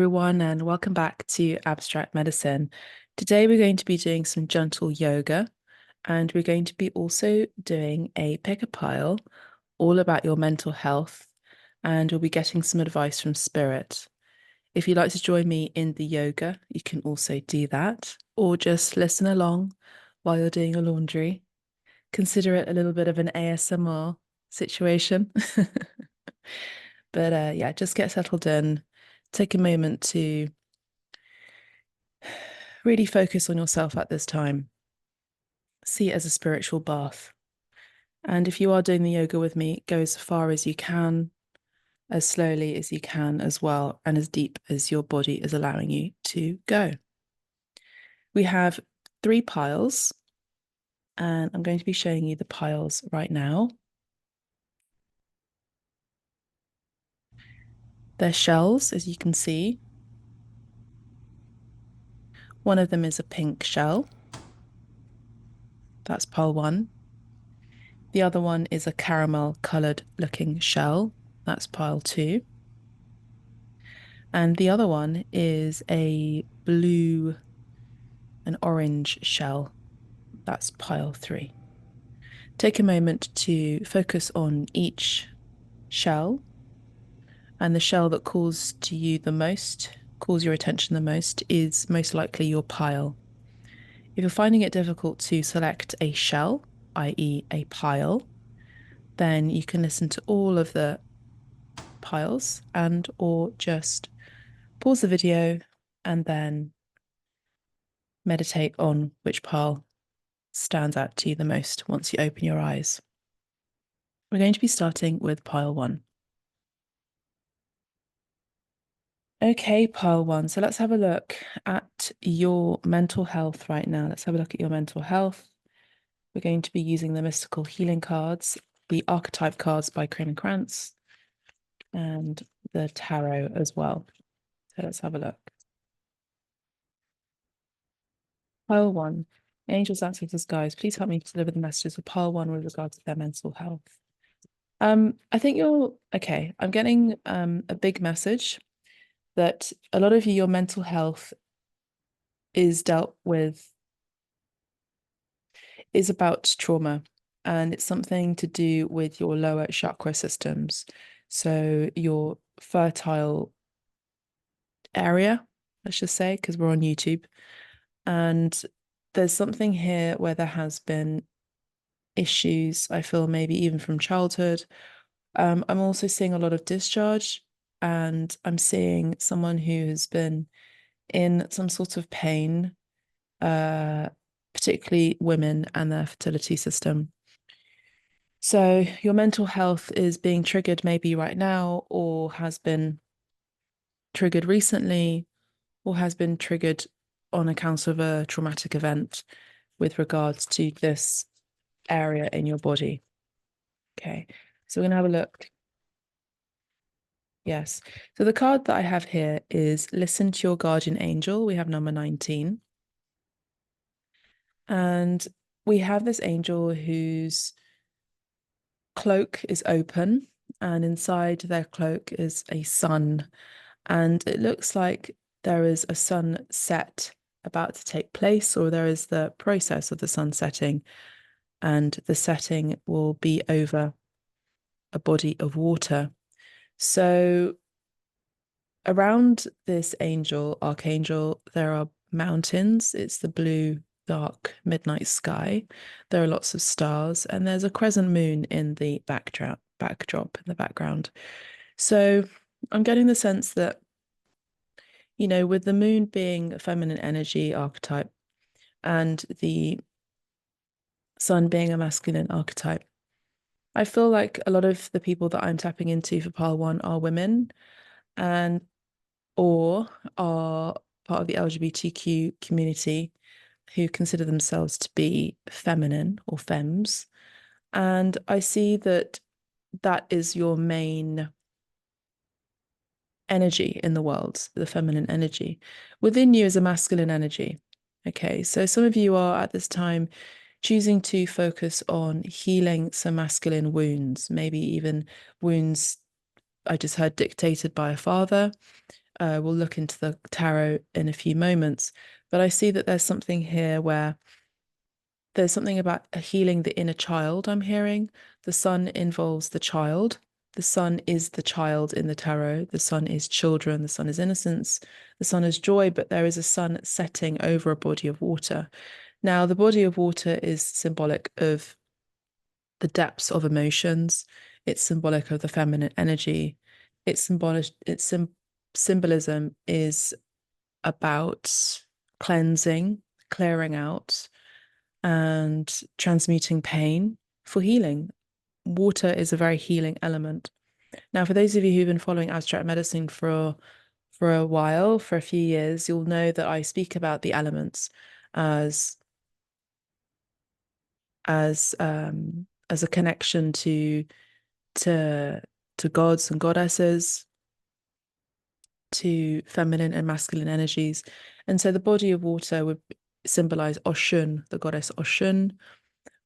everyone, and welcome back to Abstract Medicine. Today, we're going to be doing some gentle yoga, and we're going to be also doing a pick a pile all about your mental health, and we'll be getting some advice from Spirit. If you'd like to join me in the yoga, you can also do that, or just listen along while you're doing your laundry. Consider it a little bit of an ASMR situation. But yeah, just get settled in. Take a moment to really focus on yourself at this time. See it as a spiritual bath. And if you are doing the yoga with me, go as far as you can, as slowly as you can as well, and as deep as your body is allowing you to go. We have 3 piles, and I'm going to be showing you the piles right now. They're shells, as you can see. One of them is a pink shell. That's pile 1. The other one is a caramel coloured looking shell. That's pile 2. And the other one is a blue and orange shell. That's pile 3. Take a moment to focus on each shell, and the shell that calls to you the most, calls your attention the most, is most likely your pile. If you're finding it difficult to select a shell, i.e. a pile, then you can listen to all of the piles and or just pause the video and then meditate on which pile stands out to you the most once you open your eyes. We're going to be starting with pile 1. Okay, pile 1. So let's have a look at your mental health right now. Let's have a look at your mental health. We're going to be using the mystical healing cards, the archetype cards by Crane and Krantz, and the tarot as well. So let's have a look. Pile 1. Angels, ancestors, guides, please help me to deliver the messages for pile 1 with regards to their mental health. I think you're okay. I'm getting a big message that a lot of you, your mental health is dealt with, is about trauma, and it's something to do with your lower chakra systems. So your fertile area, let's just say, because we're on YouTube. And there's something here where there has been issues, I feel maybe even from childhood. I'm also seeing a lot of discharge, and I'm seeing someone who has been in some sort of pain, particularly women and their fertility system. So your mental health is being triggered maybe right now, or has been triggered recently, or has been triggered on account of a traumatic event with regards to this area in your body. Okay, so we're going to have a look. Yes. So the card that I have here is Listen to Your Guardian Angel. We have number 19. And we have this angel whose cloak is open, and inside their cloak is a sun. And it looks like there is a sunset about to take place, or there is the process of the sun setting, and the setting will be over a body of water. So around this angel, archangel, there are mountains. It's the blue, dark midnight sky. There are lots of stars, and there's a crescent moon in the backdrop in the background. So I'm getting the sense that, you know, with the moon being a feminine energy archetype and the sun being a masculine archetype, I feel like a lot of the people that I'm tapping into for pile 1 are women, and or are part of the LGBTQ community who consider themselves to be feminine or femmes. And I see that that is your main energy in the world, the feminine energy. Within you is a masculine energy. Okay, so some of you are at this time choosing to focus on healing some masculine wounds, maybe even wounds I just heard dictated by a father, We'll look into the tarot in a few moments, but I see that there's something here where there's something about healing the inner child I'm hearing. The sun involves the child. The sun is the child in the tarot. The sun is children. The sun is innocence. The sun is joy, but there is a sun setting over a body of water. Now, the body of water is symbolic of the depths of emotions. It's symbolic of the feminine energy. Symbolism is about cleansing, clearing out, and transmuting pain for healing. Water is a very healing element. Now, for those of you who've been following abstract medicine for a while, for a few years, you'll know that I speak about the elements as as a connection to to gods and goddesses, to feminine and masculine energies. And so the body of water would symbolize Oshun, the goddess Oshun,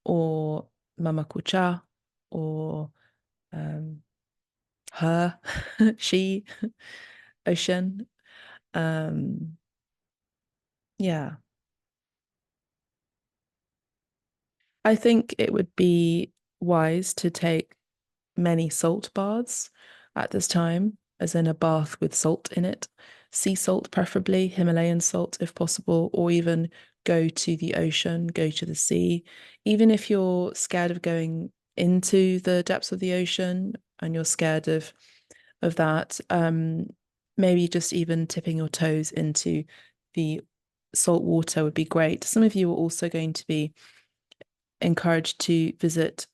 or Mama Kucha, or her, she, Ocean. Um, yeah. I think it would be wise to take many salt baths at this time, as in a bath with salt in it. Sea salt, preferably, Himalayan salt if possible, or even go to the ocean, go to the sea. Even if you're scared of going into the depths of the ocean and you're scared of that, maybe just even tipping your toes into the salt water would be great. Some of you are also going to be encouraged to visit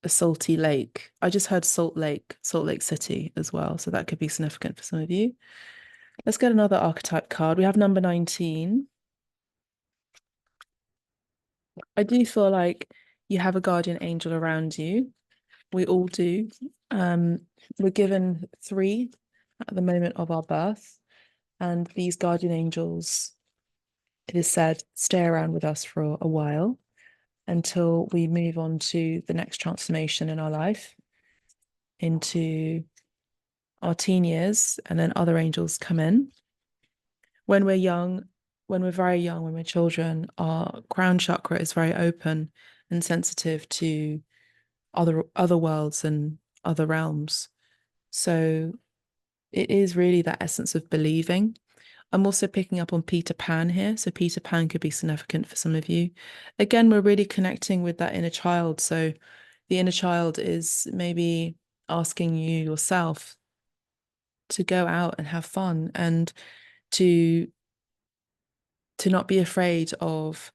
a salty lake. I just heard Salt Lake City as well. So that could be significant for some of you. Let's get another archetype card. We have number 19. I do feel like you have a guardian angel around you. We all do. We're given 3 at the moment of our birth. And these guardian angels, it is said, stay around with us for a while until we move on to the next transformation in our life, into our teen years, and then other angels come in. When we're young, when we're very young, when we're children, our crown chakra is very open and sensitive to other worlds and other realms. So it is really that essence of believing. I'm also picking up on Peter Pan here. So Peter Pan could be significant for some of you. Again, we're really connecting with that inner child. So the inner child is maybe asking you yourself to go out and have fun and to not be afraid of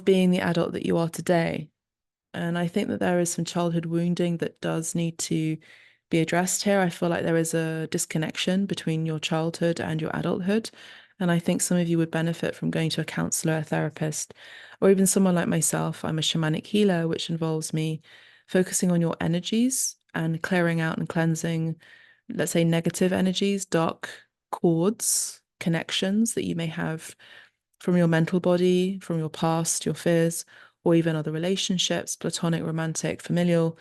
being the adult that you are today. And I think that there is some childhood wounding that does need to be addressed here. I feel like there is a disconnection between your childhood and your adulthood. And I think some of you would benefit from going to a counselor, a therapist, or even someone like myself. I'm a shamanic healer, which involves me focusing on your energies and clearing out and cleansing, let's say, negative energies, dark cords, connections that you may have from your mental body, from your past, your fears, or even other relationships, platonic, romantic, familial,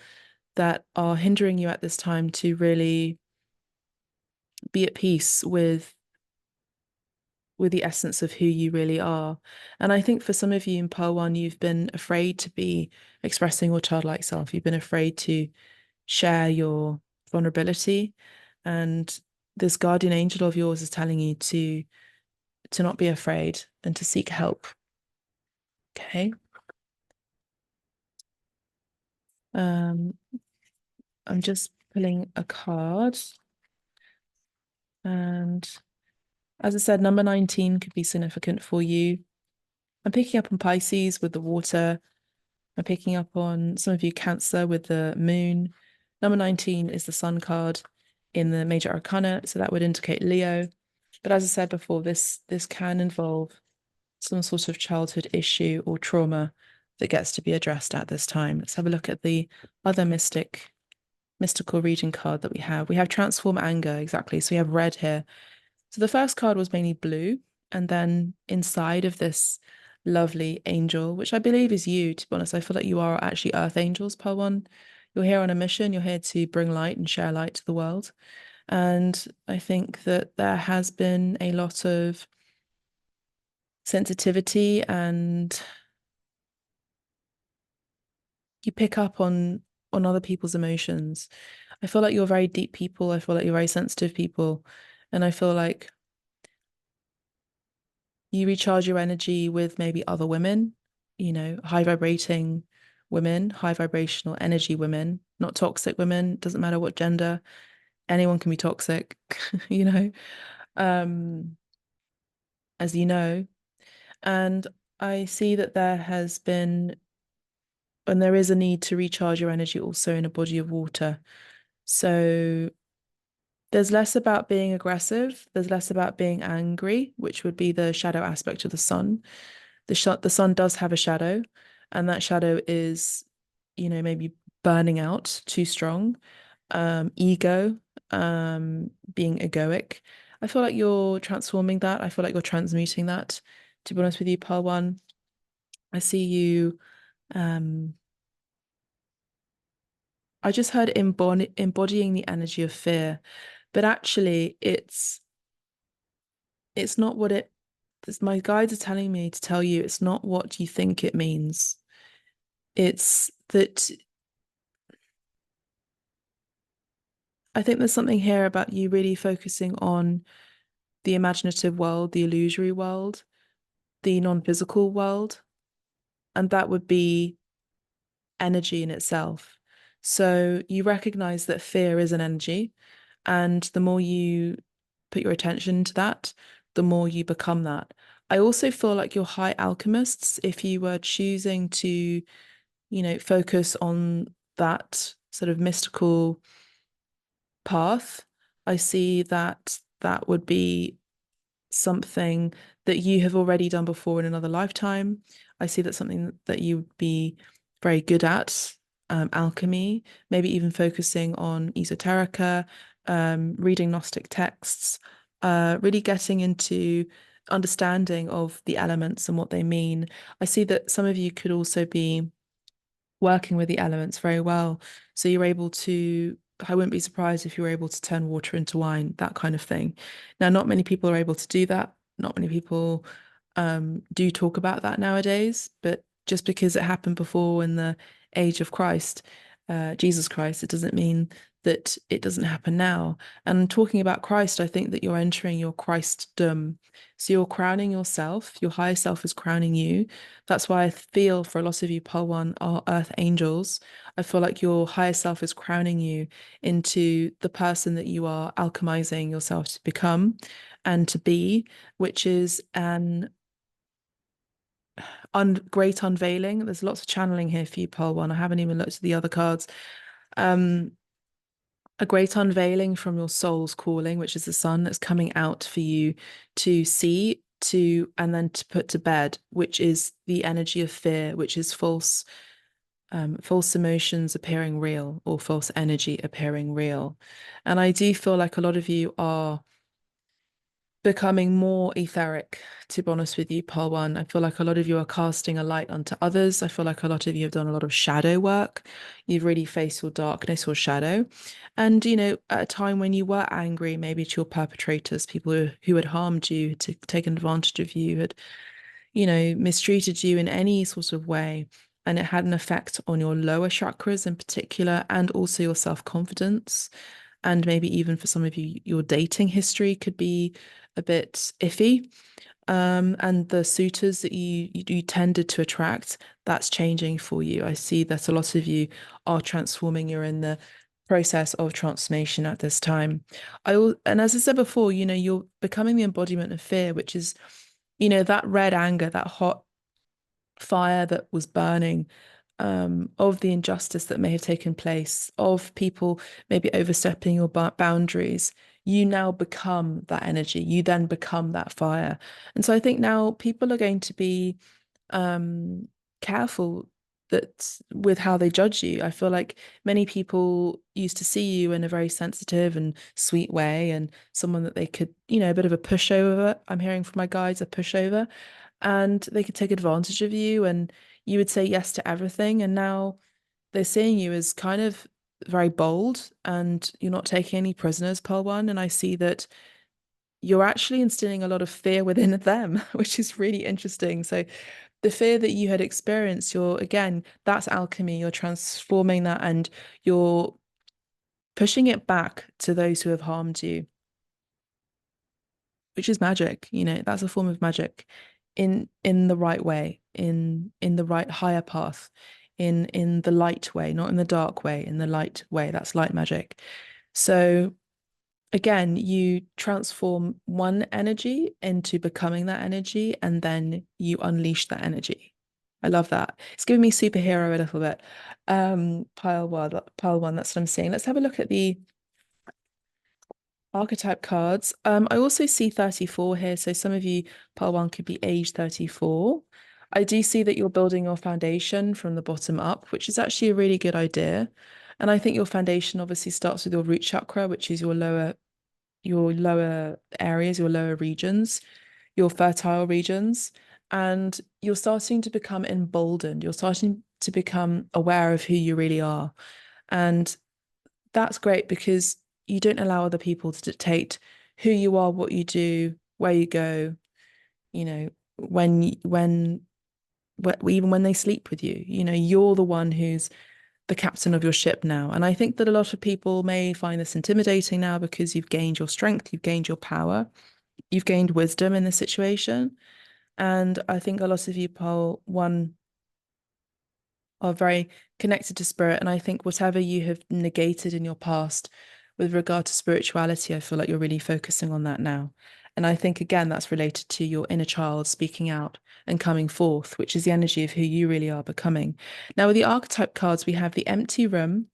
that are hindering you at this time to really be at peace with the essence of who you really are. And I think for some of you in Pearl One, you've been afraid to be expressing your childlike self. You've been afraid to share your vulnerability. And this guardian angel of yours is telling you to not be afraid and to seek help. Okay. I'm just pulling a card. And as I said, number 19 could be significant for you. I'm picking up on Pisces with the water. I'm picking up on some of you Cancer with the moon. Number 19 is the sun card in the major arcana, so that would indicate Leo. But as I said before, this can involve some sort of childhood issue or trauma that gets to be addressed at this time. Let's have a look at the other mystical reading card that we have. We have Transform Anger, exactly. So we have red here. So the first card was mainly blue, and then inside of this lovely angel, which I believe is you, to be honest, I feel like you are actually earth angels, Pearl One. You're here on a mission. You're here to bring light and share light to the world. And I think that there has been a lot of sensitivity, and you pick up on other people's emotions. I feel like you're very deep people. I feel like you're very sensitive people. And I feel like you recharge your energy with maybe other women, high vibrating women, high vibrational energy women, not toxic women, doesn't matter what gender, anyone can be toxic, you know, um, as you know. And I see that there has been, and there is a need to recharge your energy also in a body of water. So there's less about being aggressive, there's less about being angry, which would be the shadow aspect of the sun. The sun does have a shadow, and that shadow is, maybe burning out too strong, ego, being egoic. I feel like you're transforming that. I feel like you're transmuting that. To be honest with you, Pearl One, I see you. Um, I just heard embodying the energy of fear, but actually, it's not what my guides are telling me to tell you. It's not what you think it means. It's that I think there's something here about you really focusing on the imaginative world, the illusory world, the non-physical world, and that would be energy in itself. So you recognize that fear is an energy, and the more you put your attention to that, the more you become that. I also feel like you're high alchemists if you were choosing to, focus on that sort of mystical path. I see that that would be something that you have already done before in another lifetime. I see that something that you would be very good at, alchemy, maybe even focusing on esoterica, reading Gnostic texts, really getting into understanding of the elements and what they mean. I see that some of you could also be working with the elements very well. So you're able to, I wouldn't be surprised if you were able to turn water into wine, that kind of thing. Now, not many people are able to do that. Not many people do talk about that nowadays, but just because it happened before in the age of Christ, Jesus Christ, it doesn't mean that it doesn't happen now. And talking about Christ, I think that you're entering your Christdom. So you're crowning yourself, your higher self is crowning you. That's why I feel for a lot of you, Pole One, are earth angels. I feel like your higher self is crowning you into the person that you are alchemizing yourself to become and to be, which is an great unveiling. There's lots of channeling here for you, Pole One. I haven't even looked at the other cards. Um, a great unveiling from your soul's calling, which is the sun that's coming out for you to see, and then to put to bed, which is the energy of fear, which is false emotions appearing real, or false energy appearing real. And I do feel like a lot of you are becoming more etheric, to be honest with you, Paul One. I feel like a lot of you are casting a light onto others. I feel like a lot of you have done a lot of shadow work. You've really faced your darkness or shadow. And, at a time when you were angry, maybe to your perpetrators, people who had harmed you, to taken advantage of you, had, mistreated you in any sort of way. And it had an effect on your lower chakras in particular, and also your self-confidence. And maybe even for some of you, your dating history could be a bit iffy. And the suitors that you tended to attract, that's changing for you. I see that a lot of you are transforming. You're in the process of transformation at this time. And as I said before, you're becoming the embodiment of fear, which is, that red anger, that hot fire that was burning, of the injustice that may have taken place, of people maybe overstepping your boundaries. You now become that energy. You then become that fire. And so I think now people are going to be um, careful that with how they judge you. I feel like many people used to see you in a very sensitive and sweet way, and someone that they could, a bit of a pushover. I'm hearing from my guides, a pushover, and they could take advantage of you, and you would say yes to everything. And now they're seeing you as kind of very bold and you're not taking any prisoners, Pearl One. And I see that you're actually instilling a lot of fear within them, which is really interesting. So the fear that you had experienced, you're again, that's alchemy. You're transforming that and you're pushing it back to those who have harmed you, which is magic. That's a form of magic in the right way, in the right higher path, in the light way, not in the dark way, in the light way. That's light magic. So again, you transform one energy into becoming that energy, and then you unleash that energy. I love that. It's giving me superhero a little bit. Pile one, that's what I'm seeing. Let's have a look at the archetype cards. I also see 34 here. So some of you, pile one could be age 34. I do see that you're building your foundation from the bottom up, which is actually a really good idea. And I think your foundation obviously starts with your root chakra, which is your lower areas, your lower regions, your fertile regions, and you're starting to become emboldened. You're starting to become aware of who you really are. And that's great because you don't allow other people to dictate who you are, what you do, where you go, you know, even when they sleep with you, you're the one who's the captain of your ship now. And I think that a lot of people may find this intimidating now because you've gained your strength, you've gained your power, you've gained wisdom in this situation. And I think a lot of you, Paul, one, are very connected to spirit. And I think whatever you have negated in your past with regard to spirituality, I feel like you're really focusing on that now. And I think, again, that's related to your inner child speaking out and coming forth, which is the energy of who you really are becoming. Now, with the archetype cards, we have the empty room,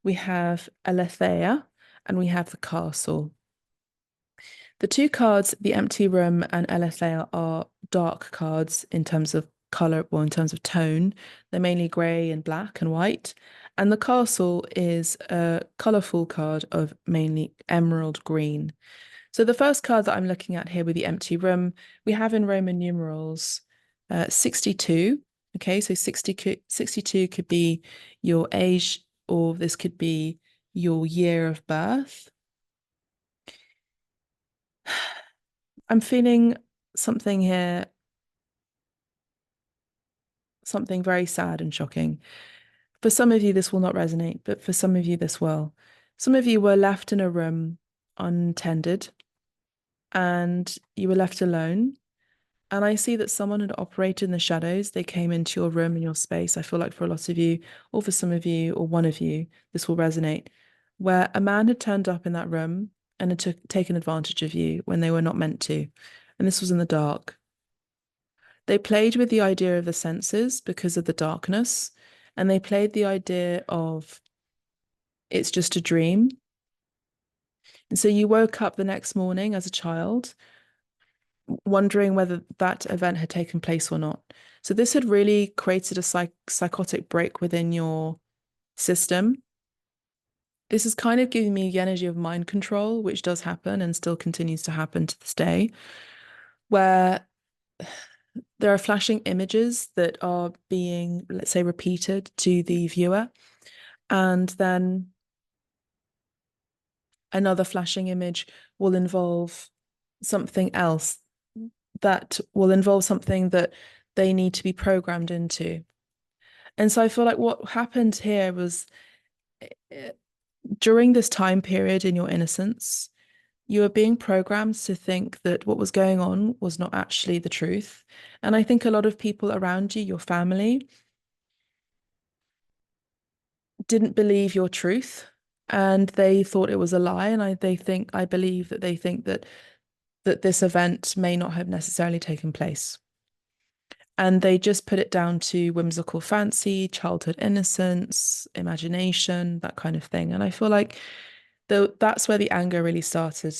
we have Aletheia, and we have the castle. The two cards, the empty room and Aletheia, are dark cards in terms of color, well, in terms of tone. They're mainly grey and black and white. And the castle is a colourful card of mainly emerald green. So the first card that I'm looking at here with the empty room, we have in Roman numerals 62. Okay, so 62 could be your age, or this could be your year of birth. I'm feeling something here, something very sad and shocking. For some of you, this will not resonate, but for some of you, this will. Some of you were left in a room untended and you were left alone. And I see that someone had operated in the shadows. They came into your room and your space. I feel like for a lot of you, or for some of you, or one of you, this will resonate, where a man had turned up in that room and had taken advantage of you when they were not meant to. And this was in the dark. They played with the idea of the senses because of the darkness, and they played the idea of it's just a dream. And so you woke up the next morning as a child, wondering whether that event had taken place or not. So this had really created a psychotic break within your system. This is kind of giving me the energy of mind control, which does happen and still continues to happen to this day, where there are flashing images that are being, let's say, repeated to the viewer. And then another flashing image will involve something else that will involve something that they need to be programmed into. And so I feel like what happened here was during this time period in your innocence, you were being programmed to think that what was going on was not actually the truth. And I think a lot of people around you, your family, didn't believe your truth and they thought it was a lie. And I believe that they think that this event may not have necessarily taken place. And they just put it down to whimsical fancy, childhood innocence, imagination, that kind of thing. And I feel like that's where the anger really started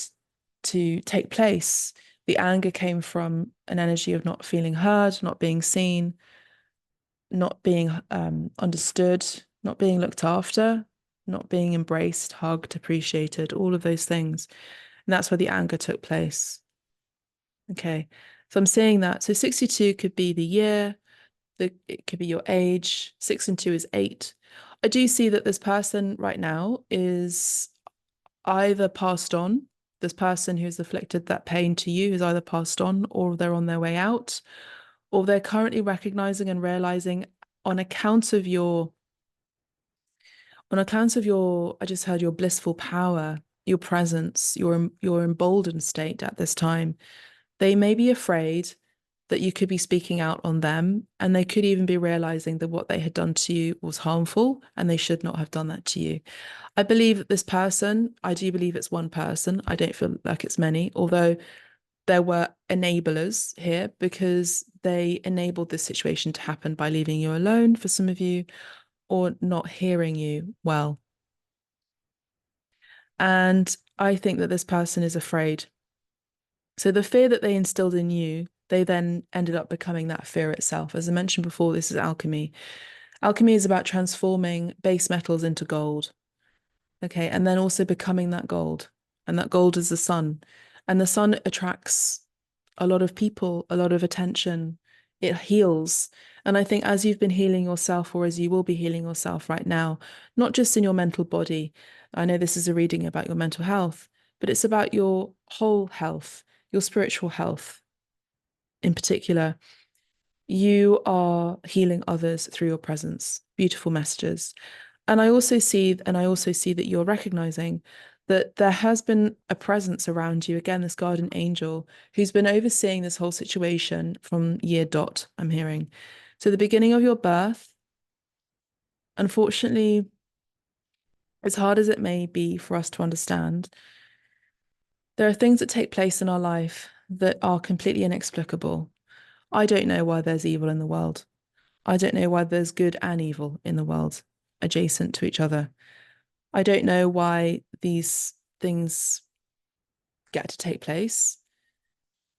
to take place. The anger came from an energy of not feeling heard, not being seen, not being understood, not being looked after, not being embraced, hugged, appreciated, all of those things. And that's where the anger took place. Okay, so I'm seeing that. So 62 could be the year, It could be your age. 6 and 2 is 8. I do see that this person right now is either passed on. This person who's afflicted that pain to you is either passed on, or they're on their way out, or they're currently recognizing and realizing on account of your I just heard your blissful power, your presence, your emboldened state at this time. They may be afraid that you could be speaking out on them, and they could even be realizing that what they had done to you was harmful and they should not have done that to you. I believe that this person, I do believe it's one person. I don't feel like it's many, although there were enablers here because they enabled this situation to happen by leaving you alone for some of you or not hearing you well. And I think that this person is afraid. So the fear that they instilled in you, they then ended up becoming that fear itself. As I mentioned before, this is alchemy. Alchemy is about transforming base metals into gold. Okay. And then also becoming that gold. And that gold is the sun. And the sun attracts a lot of people, a lot of attention. It heals. And I think as you've been healing yourself, or as you will be healing yourself right now, not just in your mental body, I know this is a reading about your mental health, but it's about your whole health, your spiritual health in particular. You are healing others through your presence. Beautiful messages. And I also see that you're recognizing that there has been a presence around you, again, this guardian angel who's been overseeing this whole situation from year dot, I'm hearing. So the beginning of your birth, unfortunately, as hard as it may be for us to understand, there are things that take place in our life that are completely inexplicable. I don't know why there's evil in the world. I don't know why there's good and evil in the world adjacent to each other. I don't know why these things get to take place,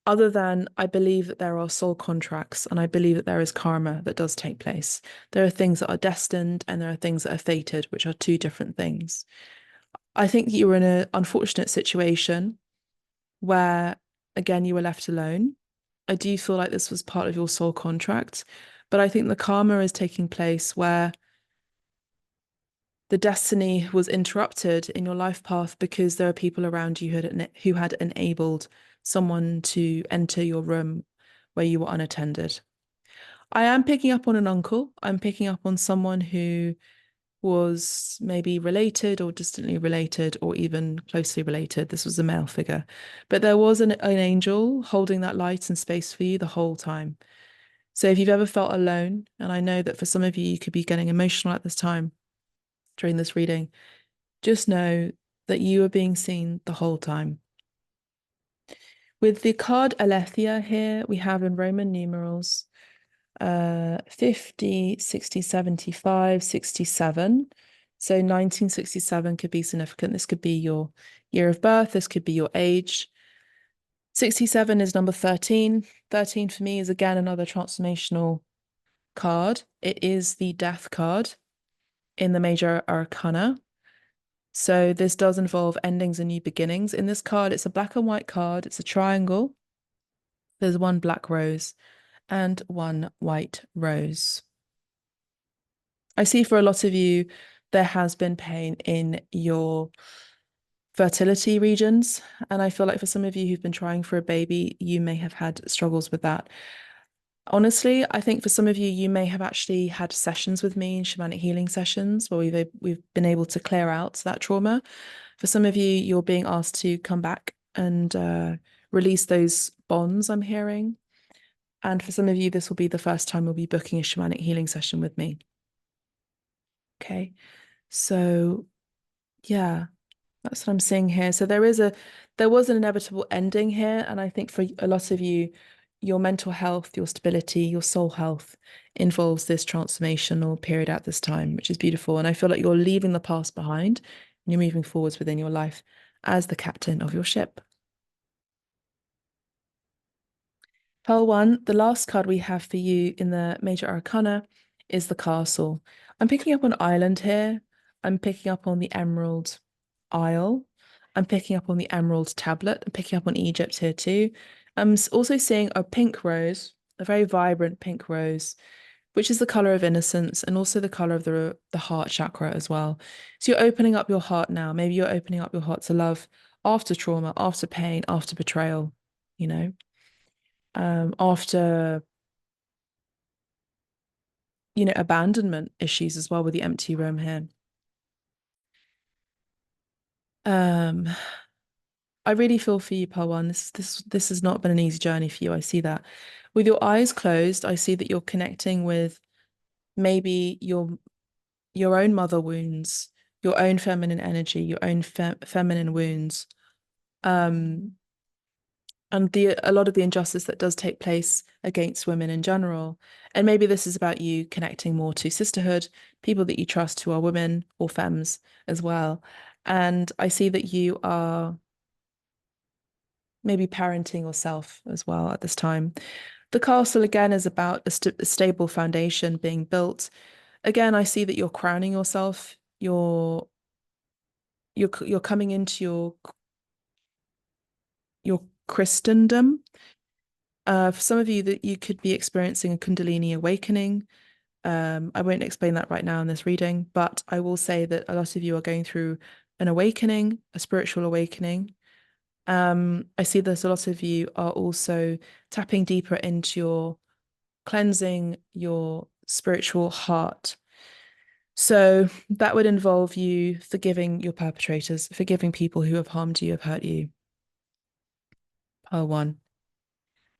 other than I believe that there are soul contracts and I believe that there is karma that does take place. There are things that are destined and there are things that are fated, which are two different things. I think you were in an unfortunate situation where, again, you were left alone. I do feel like this was part of your soul contract, but I think the karma is taking place where the destiny was interrupted in your life path because there are people around you who had enabled someone to enter your room where you were unattended. I am picking up on an uncle. I'm picking up on someone who was maybe related or distantly related or even closely related. This was a male figure. But there was an angel holding that light and space for you the whole time. So if you've ever felt alone, and I know that for some of you, you could be getting emotional at this time during this reading, just know that you are being seen the whole time. With the card Aletheia here, we have in Roman numerals 50, 60, 75, 67. So 1967 could be significant. This could be your year of birth. This could be your age. 67 is number 13. 13 for me is again another transformational card. It is the death card in the major arcana. So this does involve endings and new beginnings. In this card, it's a black and white card. It's a triangle. There's one black rose and one white rose. I see for a lot of you, there has been pain in your fertility regions. And I feel like for some of you who've been trying for a baby, you may have had struggles with that. Honestly, I think for some of you, you may have actually had sessions with me, shamanic healing sessions, where we've been able to clear out that trauma. For some of you, you're being asked to come back and release those bonds, I'm hearing. And for some of you, this will be the first time we'll be booking a shamanic healing session with me. Okay, so yeah, that's what I'm seeing here. So there was an inevitable ending here, and I think for a lot of you, your mental health, your stability, your soul health involves this transformational period at this time, which is beautiful. And I feel like you're leaving the past behind and you're moving forwards within your life as the captain of your ship. Pearl 1, the last card we have for you in the major arcana is the castle. I'm picking up an island here. I'm picking up on the Emerald Isle. I'm picking up on the Emerald Tablet. I'm picking up on Egypt here too. I'm also seeing a pink rose, a very vibrant pink rose, which is the color of innocence and also the color of the heart chakra as well. So you're opening up your heart now. Maybe you're opening up your heart to love after trauma, after pain, after betrayal, you know, after, abandonment issues as well with the empty room here. Um, I really feel for you, Pawan. This has not been an easy journey for you. I see that. With your eyes closed, I see that you're connecting with maybe your own mother wounds, your own feminine energy, your own feminine wounds, um, and a lot of the injustice that does take place against women in general. And maybe this is about you connecting more to sisterhood, people that you trust who are women or femmes as well. And I see that you are maybe parenting yourself as well at this time. The castle again is about a stable foundation being built. Again, I see that you're crowning yourself. You're coming into your Christendom. For some of you, that you could be experiencing a Kundalini awakening. I won't explain that right now in this reading, but I will say that a lot of you are going through an awakening, a spiritual awakening. I see that a lot of you are also tapping deeper into your cleansing your spiritual heart. So that would involve you forgiving your perpetrators, forgiving people who have harmed you, have hurt you. Pile one.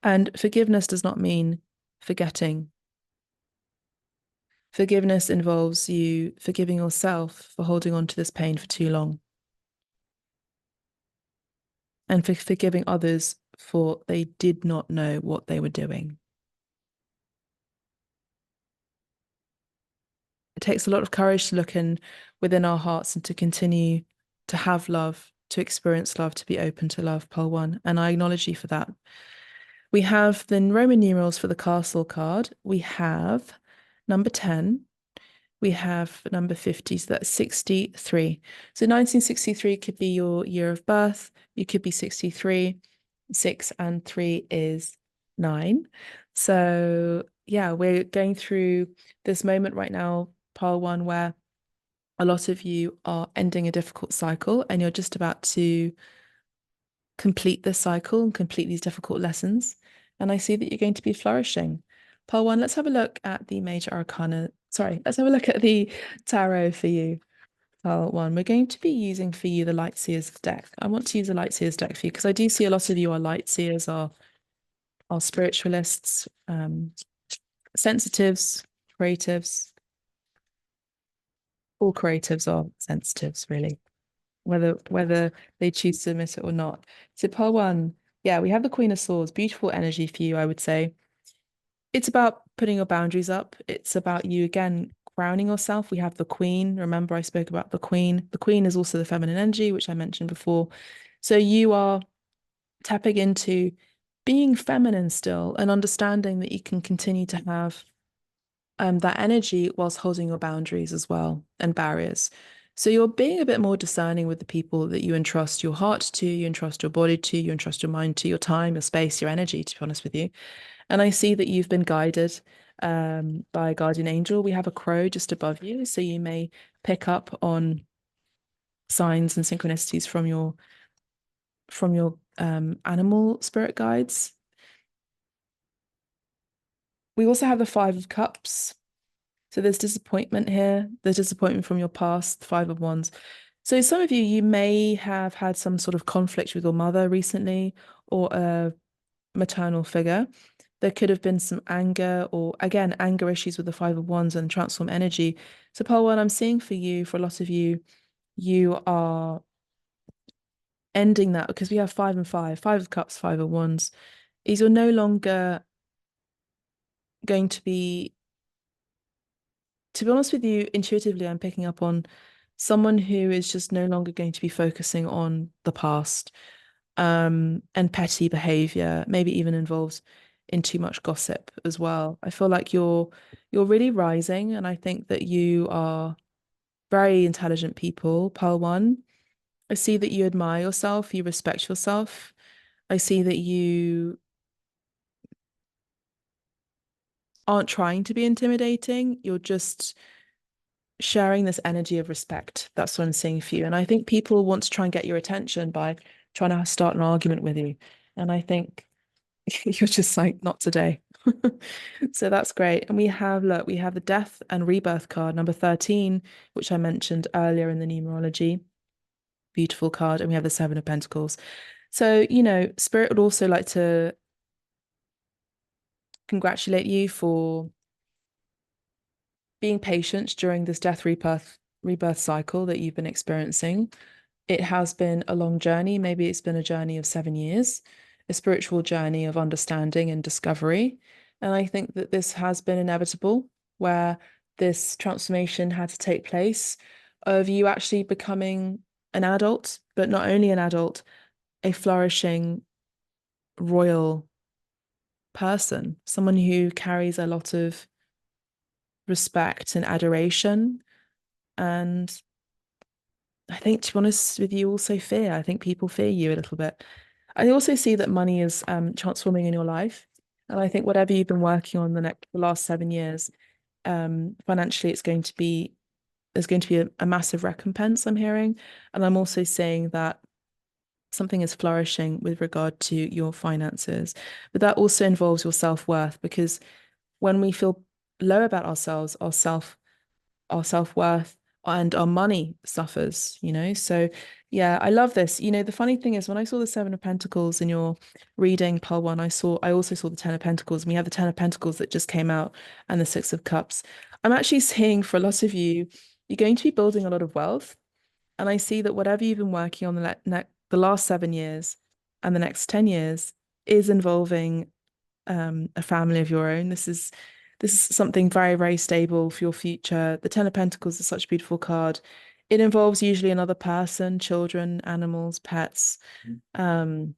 And forgiveness does not mean forgetting. Forgiveness involves you forgiving yourself for holding on to this pain for too long. And for forgiving others for they did not know what they were doing. It takes a lot of courage to look in within our hearts and to continue to have love, to experience love, to be open to love, Pole One. And I acknowledge you for that. We have the Roman numerals for the castle card. We have number 10. We have number 50, so that's 63. So 1963 could be your year of birth. You could be 63. 6 and 3 is 9. So yeah, we're going through this moment right now, pile one, where a lot of you are ending a difficult cycle and you're just about to complete this cycle and complete these difficult lessons. And I see that you're going to be flourishing. Pile one, let's have a look at the major arcana. Sorry, let's have a look at the tarot for you. Pile one, we're going to be using for you the Light Seers deck. I want to use the Light Seers deck for you because I do see a lot of you are light seers, are spiritualists, sensitives, creatives. All creatives are sensitives, really, whether they choose to admit it or not. So pile one, yeah, we have the Queen of Swords, beautiful energy for you, I would say. It's about putting your boundaries up. It's about you again crowning yourself. We have the Queen. Remember, I spoke about the Queen. The Queen is also the feminine energy, which I mentioned before. So you are tapping into being feminine still and understanding that you can continue to have that energy whilst holding your boundaries as well and barriers. So you're being a bit more discerning with the people that you entrust your heart to, you entrust your body to, you entrust your mind to, your time, your space, your energy, to be honest with you. And I see that you've been guided by a guardian angel. We have a crow just above you, so you may pick up on signs and synchronicities from your animal spirit guides. We also have the Five of Cups. So there's disappointment here. There's disappointment from your past, Five of Wands. So some of you, you may have had some sort of conflict with your mother recently or a maternal figure. There could have been some anger or, again, anger issues with the Five of Wands and transform energy. So Paul, what I'm seeing for you, for a lot of you, you are ending that because we have 5 and 5, Five of Cups, Five of Wands, is you're no longer going to be honest with you, intuitively, I'm picking up on someone who is just no longer going to be focusing on the past and petty behavior, maybe even involves in too much gossip as well. I feel like you're really rising, and I think that you are very intelligent people, Pile One. I see that you admire yourself, you respect yourself. I see that aren't trying to be intimidating. You're just sharing this energy of respect. That's what I'm seeing for you. And I think people want to try and get your attention by trying to start an argument with you. And I think you're just like, not today. So that's great. And we have, look, we have the death and rebirth card, number 13, which I mentioned earlier in the numerology. Beautiful card. And we have the Seven of Pentacles. So, Spirit would also like to congratulate you for being patient during this death rebirth cycle that you've been experiencing. It has been a long journey. Maybe it's been a journey of 7 years, a spiritual journey of understanding and discovery. And I think that this has been inevitable, where this transformation had to take place of you actually becoming an adult, but not only an adult, a flourishing royal person, someone who carries a lot of respect and adoration. And I think, to be honest with you, also fear. I think people fear you a little bit. I also see that money is transforming in your life. And I think whatever you've been working on the last 7 years, financially, there's going to be a massive recompense, I'm hearing. And I'm also seeing that something is flourishing with regard to your finances. But that also involves your self-worth, because when we feel low about ourselves, our self-worth and our money suffers, So yeah, I love this. The funny thing is, when I saw the Seven of Pentacles in your reading, Pal One, I also saw the Ten of Pentacles, and we have the Ten of Pentacles that just came out, and the Six of Cups. I'm actually seeing, for a lot of you, you're going to be building a lot of wealth. And I see that whatever you've been working on the last 7 years and the next 10 years is involving a family of your own. This is something very, very stable for your future. The Ten of Pentacles is such a beautiful card. It involves usually another person, children, animals, pets. Um,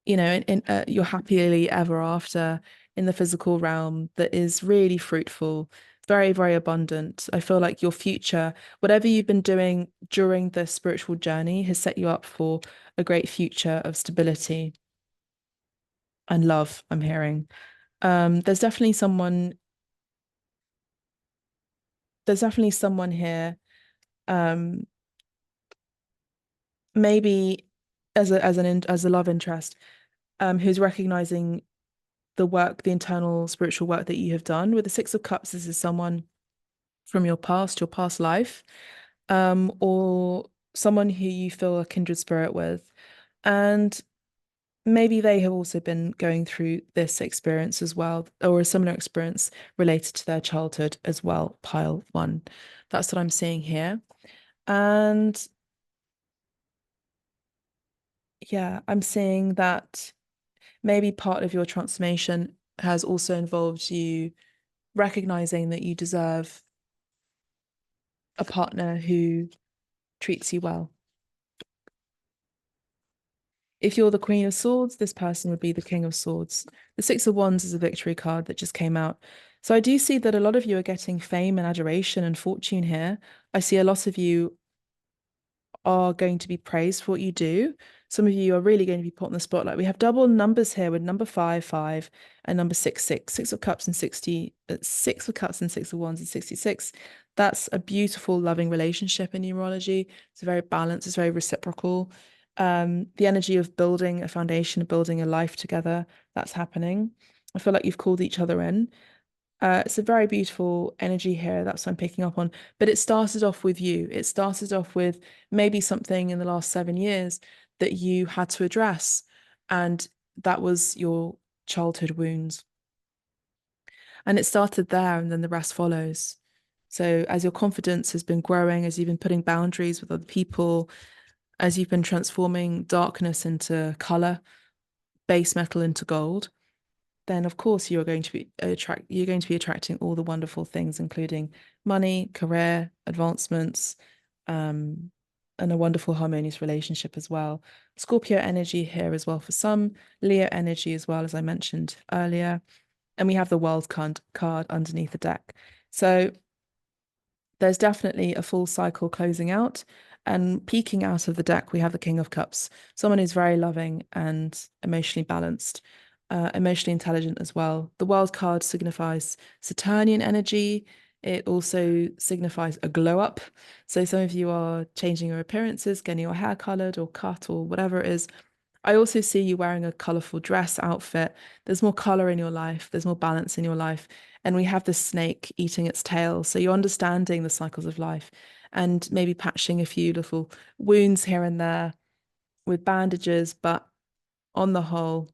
you're happily ever after in the physical realm that is really fruitful, very, very abundant. I feel like your future, whatever you've been doing during the spiritual journey, has set you up for a great future of stability and love, I'm hearing. There's definitely someone here, um, maybe as a love interest, who's recognizing the internal spiritual work that you have done. With the Six of Cups, this is someone from your past life, or someone who you feel a kindred spirit with. And maybe they have also been going through this experience as well, or a similar experience related to their childhood as well. Pile one. That's what I'm seeing here. And yeah, I'm seeing that maybe part of your transformation has also involved you recognizing that you deserve a partner who treats you well. If you're the Queen of Swords, this person would be the King of Swords. The Six of Wands is a victory card that just came out. So I do see that a lot of you are getting fame and adoration and fortune here. I see a lot of you are going to be praised for what you do. Some of you are really going to be put on the spotlight. We have double numbers here with number 5, 5, and number 6, 6. 6 of Cups and 60, 6 of Cups and 6 of Wands and 66. That's a beautiful, loving relationship in numerology. It's very balanced, it's very reciprocal. The energy of building a foundation, of building a life together, that's happening. I feel like you've called each other in. It's a very beautiful energy here. That's what I'm picking up on. But it started off with you. It started off with maybe something in the last 7 years that you had to address. And that was your childhood wounds. And it started there, and then the rest follows. So as your confidence has been growing, as you've been putting boundaries with other people, as you've been transforming darkness into color, base metal into gold, then of course you're going to be attracting all the wonderful things, including money, career, advancements, and a wonderful harmonious relationship as well. Scorpio energy here as well for some, Leo energy as well, as I mentioned earlier. And we have the World card underneath the deck. So there's definitely a full cycle closing out, and peeking out of the deck, we have the King of Cups, someone who's very loving and emotionally balanced. emotionally intelligent as well. The world card signifies Saturnian energy. It also signifies a glow up. So some of you are changing your appearances, getting your hair colored or cut or whatever it is. I also see you wearing a colorful dress outfit. There's more color in your life, there's more balance in your life. And we have the snake eating its tail. So you're understanding the cycles of life and maybe patching a few little wounds here and there with bandages. But on the whole,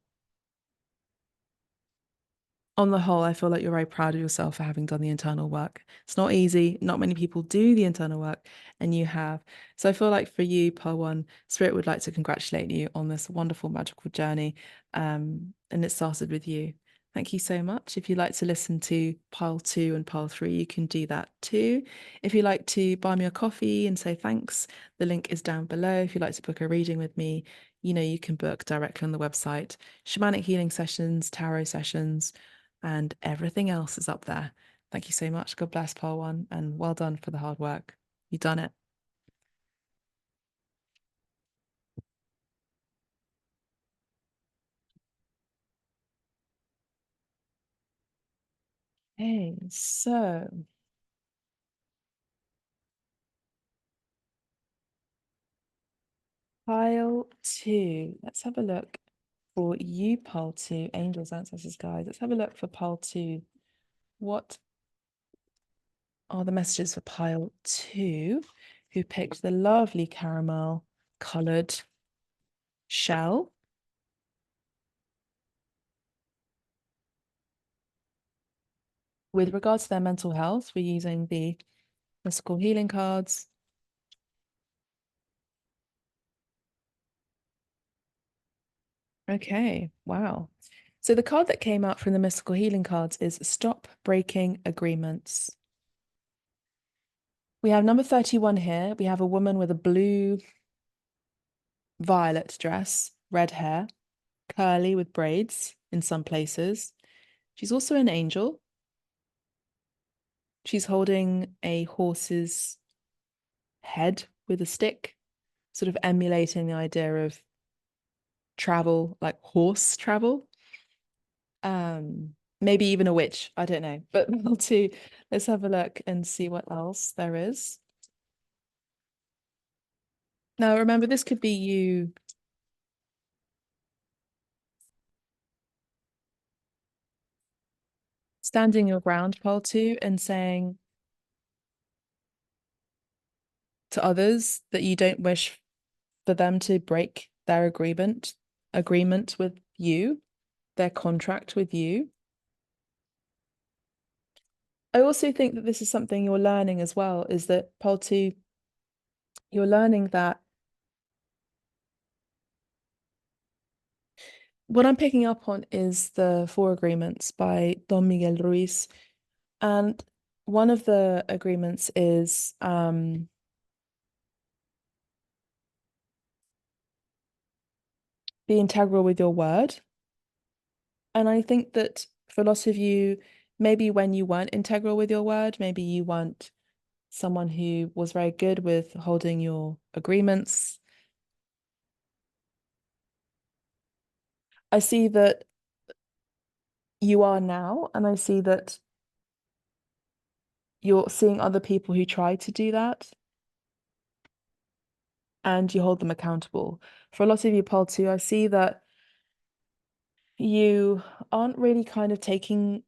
I feel like you're very proud of yourself for having done the internal work. It's not easy. Not many people do the internal work, and you have. So I feel like for you, Pearl One, Spirit would like to congratulate you on this wonderful, magical journey. And it started with you. Thank you so much. If you'd like to listen to Pile 2 and Pile 3, you can do that too. If you'd like to buy me a coffee and say thanks, the link is down below. If you'd like to book a reading with me, you can book directly on the website. Shamanic healing sessions, tarot sessions, and everything else is up there. Thank you so much. God bless, Pile One, and well done for the hard work. You've done it. Okay, so Pile 2. Let's have a look for you, Pile 2, angels, ancestors, guys. Let's have a look for Pile 2. What are the messages for Pile 2, who picked the lovely caramel colored shell? With regards to their mental health, we're using the mystical healing cards. Okay, wow. So the card that came out from the mystical healing cards is Stop Breaking Agreements. We have number 31 here. We have a woman with a blue violet dress, red hair, curly with braids in some places. She's also an angel. She's holding a horse's head with a stick, sort of emulating the idea of travel, like horse travel. Maybe even a witch, I don't know. But we'll do, let's have a look and see what else there is. Now, remember, this could be you standing your ground, pole two, and saying to others that you don't wish for them to break their agreement with you, their contract with you. I also think that this is something you're learning as well, is that pole two, you're learning that what I'm picking up on is the Four Agreements by Don Miguel Ruiz. And one of the agreements is be integral with your word. And I think that for a lot of you, maybe when you weren't integral with your word, maybe you weren't someone who was very good with holding your agreements. I see that you are now, and I see that you're seeing other people who try to do that and you hold them accountable. For a lot of you, Paul, too, I see that you aren't really kind of taking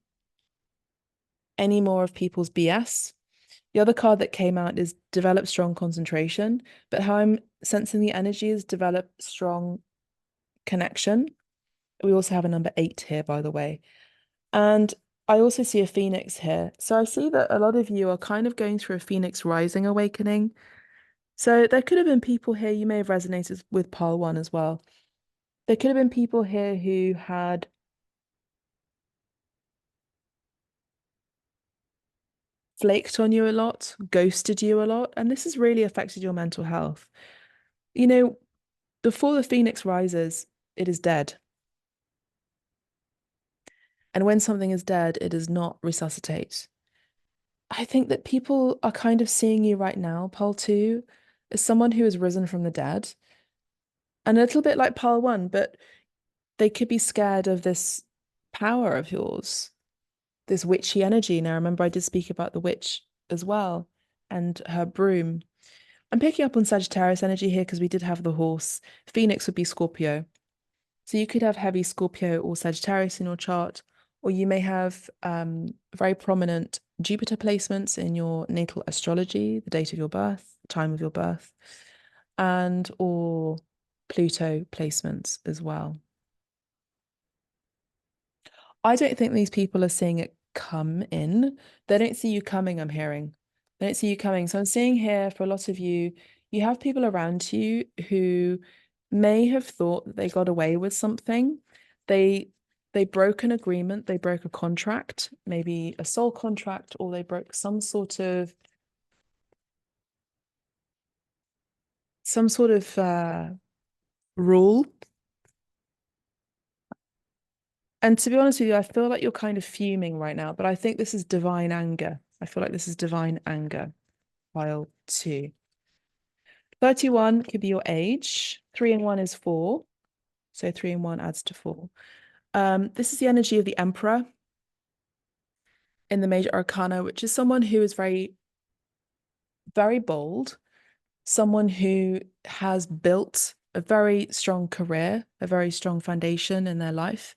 any more of people's BS. The other card that came out is develop strong concentration, but how I'm sensing the energy is develop strong connection. We also have a number 8 here, by the way. And I also see a phoenix here. So I see that a lot of you are kind of going through a phoenix rising awakening. So there could have been people here, you may have resonated with pile 1 as well. There could have been people here who had flaked on you a lot, ghosted you a lot, and this has really affected your mental health. You know, before the phoenix rises, it is dead. And when something is dead, it does not resuscitate. I think that people are kind of seeing you right now, Pole 2, as someone who has risen from the dead. And a little bit like Pile 1, but they could be scared of this power of yours, this witchy energy. Now, remember, I did speak about the witch as well and her broom. I'm picking up on Sagittarius energy here because we did have the horse. Phoenix would be Scorpio. So you could have heavy Scorpio or Sagittarius in your chart, or you may have very prominent Jupiter placements in your natal astrology, the date of your birth, time of your birth, and or Pluto placements as well. I don't think these people are seeing it come in. They don't see you coming, I'm hearing. They don't see you coming. So I'm seeing here for a lot of you, you have people around you who may have thought that they got away with something. They they broke an agreement, they broke a contract, maybe a soul contract, or they broke some sort of rule. And to be honest with you, I feel like you're kind of fuming right now, but I think this is divine anger. I feel like this is divine anger. Pile 2. 31 could be your age. 3 and 1 is 4. So 3 and 1 adds to 4. This is the energy of the Emperor in the Major Arcana, which is someone who is very, very bold, someone who has built a very strong career, a very strong foundation in their life,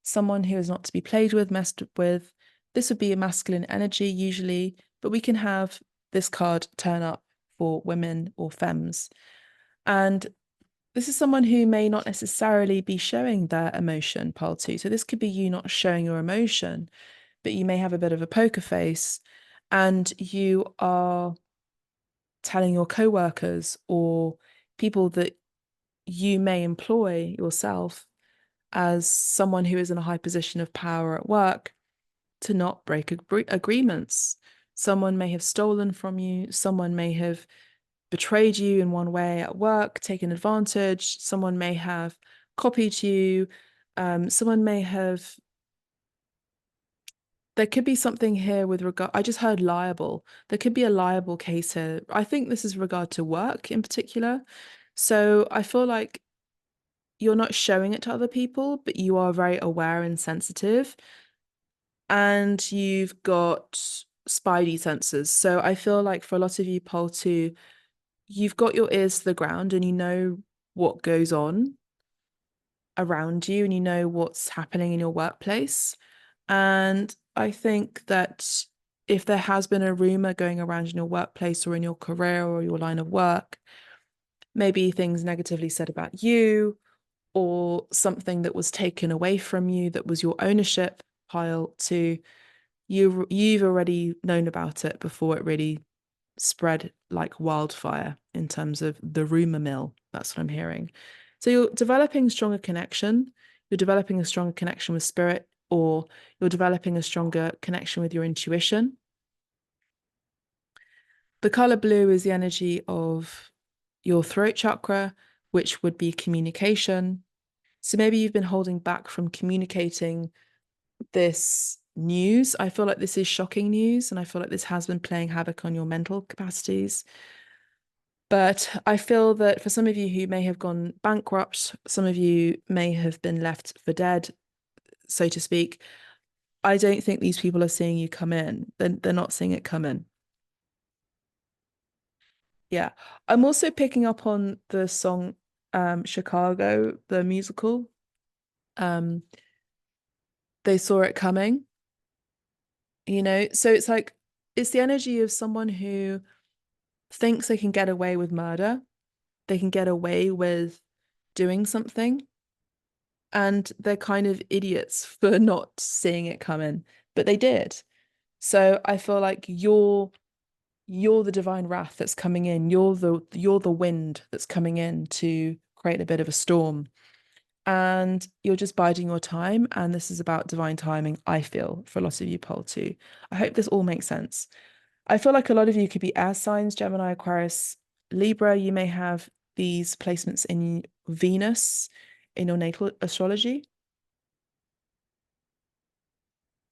someone who is not to be played with, messed with. This would be a masculine energy usually, but we can have this card turn up for women or femmes. And this is someone who may not necessarily be showing their emotion, pile 2. So this could be you not showing your emotion, but you may have a bit of a poker face and you are telling your co-workers or people that you may employ yourself as someone who is in a high position of power at work to not break agreements. Someone may have stolen from you, someone may have betrayed you in one way at work, taken advantage, someone may have copied you, someone may have. There could be something here with regard. I just heard liable. There could be a liable case here. I think this is regard to work in particular. So I feel like you're not showing it to other people, but you are very aware and sensitive. And you've got spidey senses. So I feel like for a lot of you, pole 2, you've got your ears to the ground and you know what goes on around you and you know what's happening in your workplace. And I think that if there has been a rumor going around in your workplace or in your career or your line of work, maybe things negatively said about you or something that was taken away from you that was your ownership, pile 2, you've already known about it before it really spread like wildfire in terms of the rumor mill. That's what I'm hearing. So you're developing stronger connection. You're developing a stronger connection with spirit, or you're developing a stronger connection with your intuition. The color blue is the energy of your throat chakra, which would be communication. So maybe you've been holding back from communicating this news. I feel like this is shocking news, and I feel like this has been playing havoc on your mental capacities. But I feel that for some of you who may have gone bankrupt, some of you may have been left for dead, so to speak. I don't think these people are seeing you come in. They're not seeing it come in. Yeah. I'm also picking up on the song Chicago, the musical. Um, they saw it coming, So it's like it's the energy of someone who thinks they can get away with murder, they can get away with doing something, and they're kind of idiots for not seeing it coming, but they did. So I feel like you're the divine wrath that's coming in. You're the wind that's coming in to create a bit of a storm. And you're just biding your time. And this is about divine timing, I feel, for a lot of you, pole 2. I hope this all makes sense. I feel like a lot of you could be air signs, Gemini, Aquarius, Libra. You may have these placements in Venus in your natal astrology.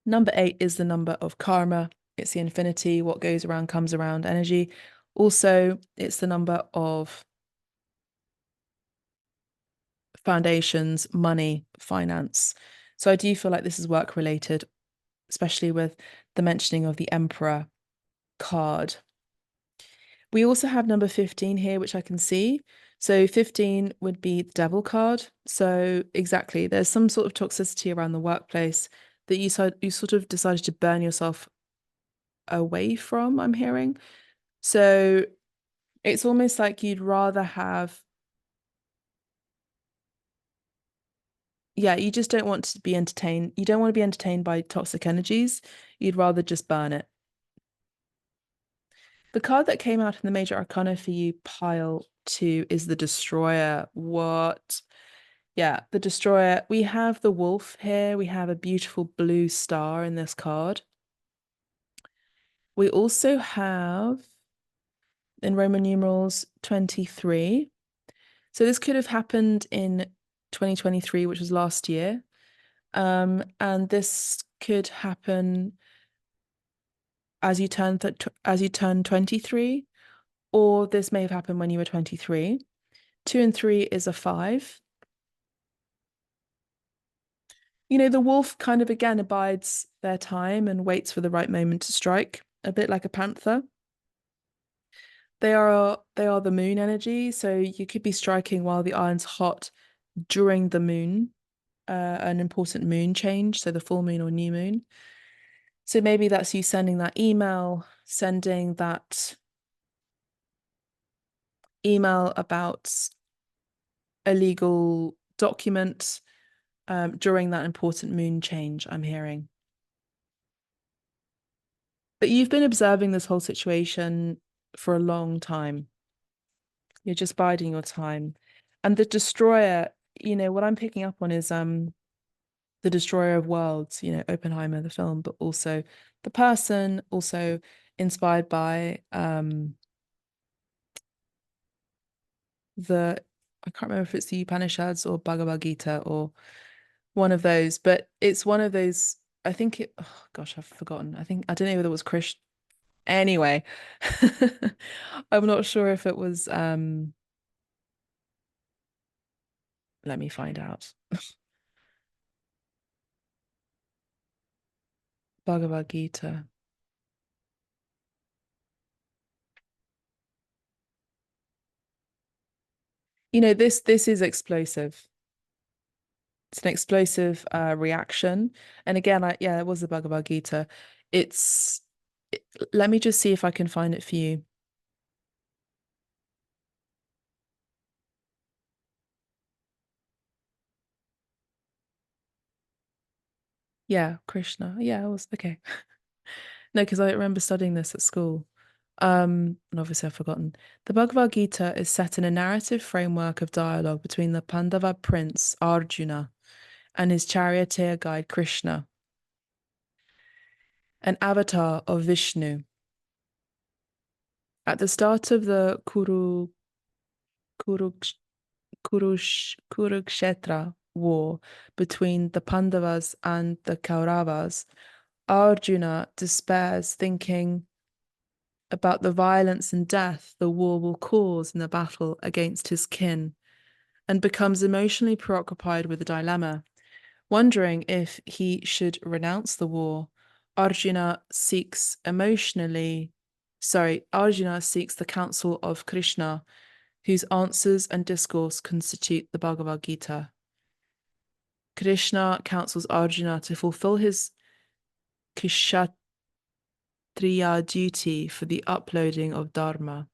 Number 8 is the number of karma. It's the infinity, what goes around comes around energy. Also, it's the number of foundations, money, finance. So I do feel like this is work related, especially with the mentioning of the Emperor card. We also have number 15 here, which I can see. So 15 would be the devil card. So exactly, there's some sort of toxicity around the workplace that you sort of decided to burn yourself away from, I'm hearing. So it's almost like you'd rather have, yeah, you just don't want to be entertained. You don't want to be entertained by toxic energies. You'd rather just burn it. The card that came out in the Major Arcana for you, pile two, is the Destroyer. What? Yeah, the Destroyer. We have the wolf here. We have a beautiful blue star in this card. We also have, in Roman numerals, 23. So this could have happened in 2023, which was last year. And this could happen as you turn 23, or this may have happened when you were 23. 2 and 3 is a 5. You know, the wolf kind of again abides their time and waits for the right moment to strike, a bit like a panther. They are the moon energy, so you could be striking while the iron's hot during the moon, an important moon change, so the full moon or new moon. So maybe that's you sending that email, sending that email about a legal document during that important moon change, I'm hearing. But you've been observing this whole situation for a long time. You're just biding your time. And the destroyer, you know, what I'm picking up on is the destroyer of worlds, you know, Oppenheimer, the film, but also the person, also inspired by the I can't remember if it's the Upanishads or Bhagavad Gita or one of those, but it's one of those. I think it, oh gosh, I've forgotten. I don't know whether it was Krish. Anyway, I'm not sure if it was let me find out. Bhagavad Gita. You know, this is explosive. It's an explosive reaction. And again, yeah, it was the Bhagavad Gita. It's let me just see if I can find it for you. Yeah, Krishna. Yeah, it was okay. No, because I remember studying this at school. And obviously I've forgotten. The Bhagavad Gita is set in a narrative framework of dialogue between the Pandava prince Arjuna and his charioteer guide Krishna, an avatar of Vishnu. At the start of the Kuru, Kurukshetra war between the Pandavas and the Kauravas, Arjuna despairs, thinking about the violence and death the war will cause in the battle against his kin, and becomes emotionally preoccupied with the dilemma. Wondering if he should renounce the war, Arjuna seeks the counsel of Krishna, whose answers and discourse constitute the Bhagavad Gita. Krishna counsels Arjuna to fulfill his kshatriya duty for the uploading of Dharma.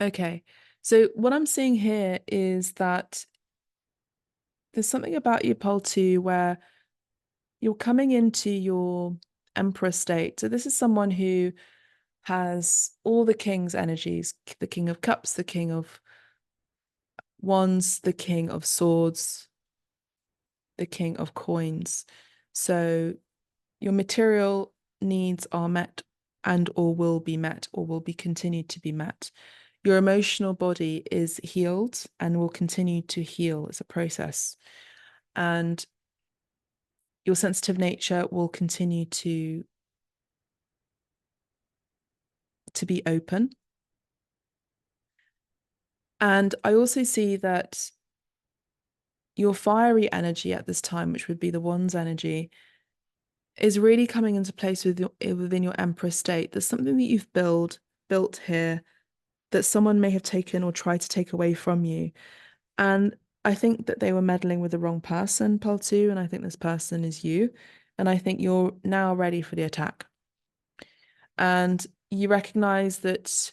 Okay, so what I'm seeing here is that there's something about you, Paltu, where you're coming into your emperor state. So this is someone who has all the king's energies, the king of cups, the king of wands, the king of swords, the king of coins. So your material needs are met and or will be met or will be continued to be met. Your emotional body is healed and will continue to heal. It's a process. And your sensitive nature will continue to be open. And I also see that your fiery energy at this time, which would be the Wands energy, is really coming into place within your Empress state. There's something that you've built here that someone may have taken or tried to take away from you. And I think that they were meddling with the wrong person, Pole 2, and I think this person is you. And I think you're now ready for the attack. And you recognize that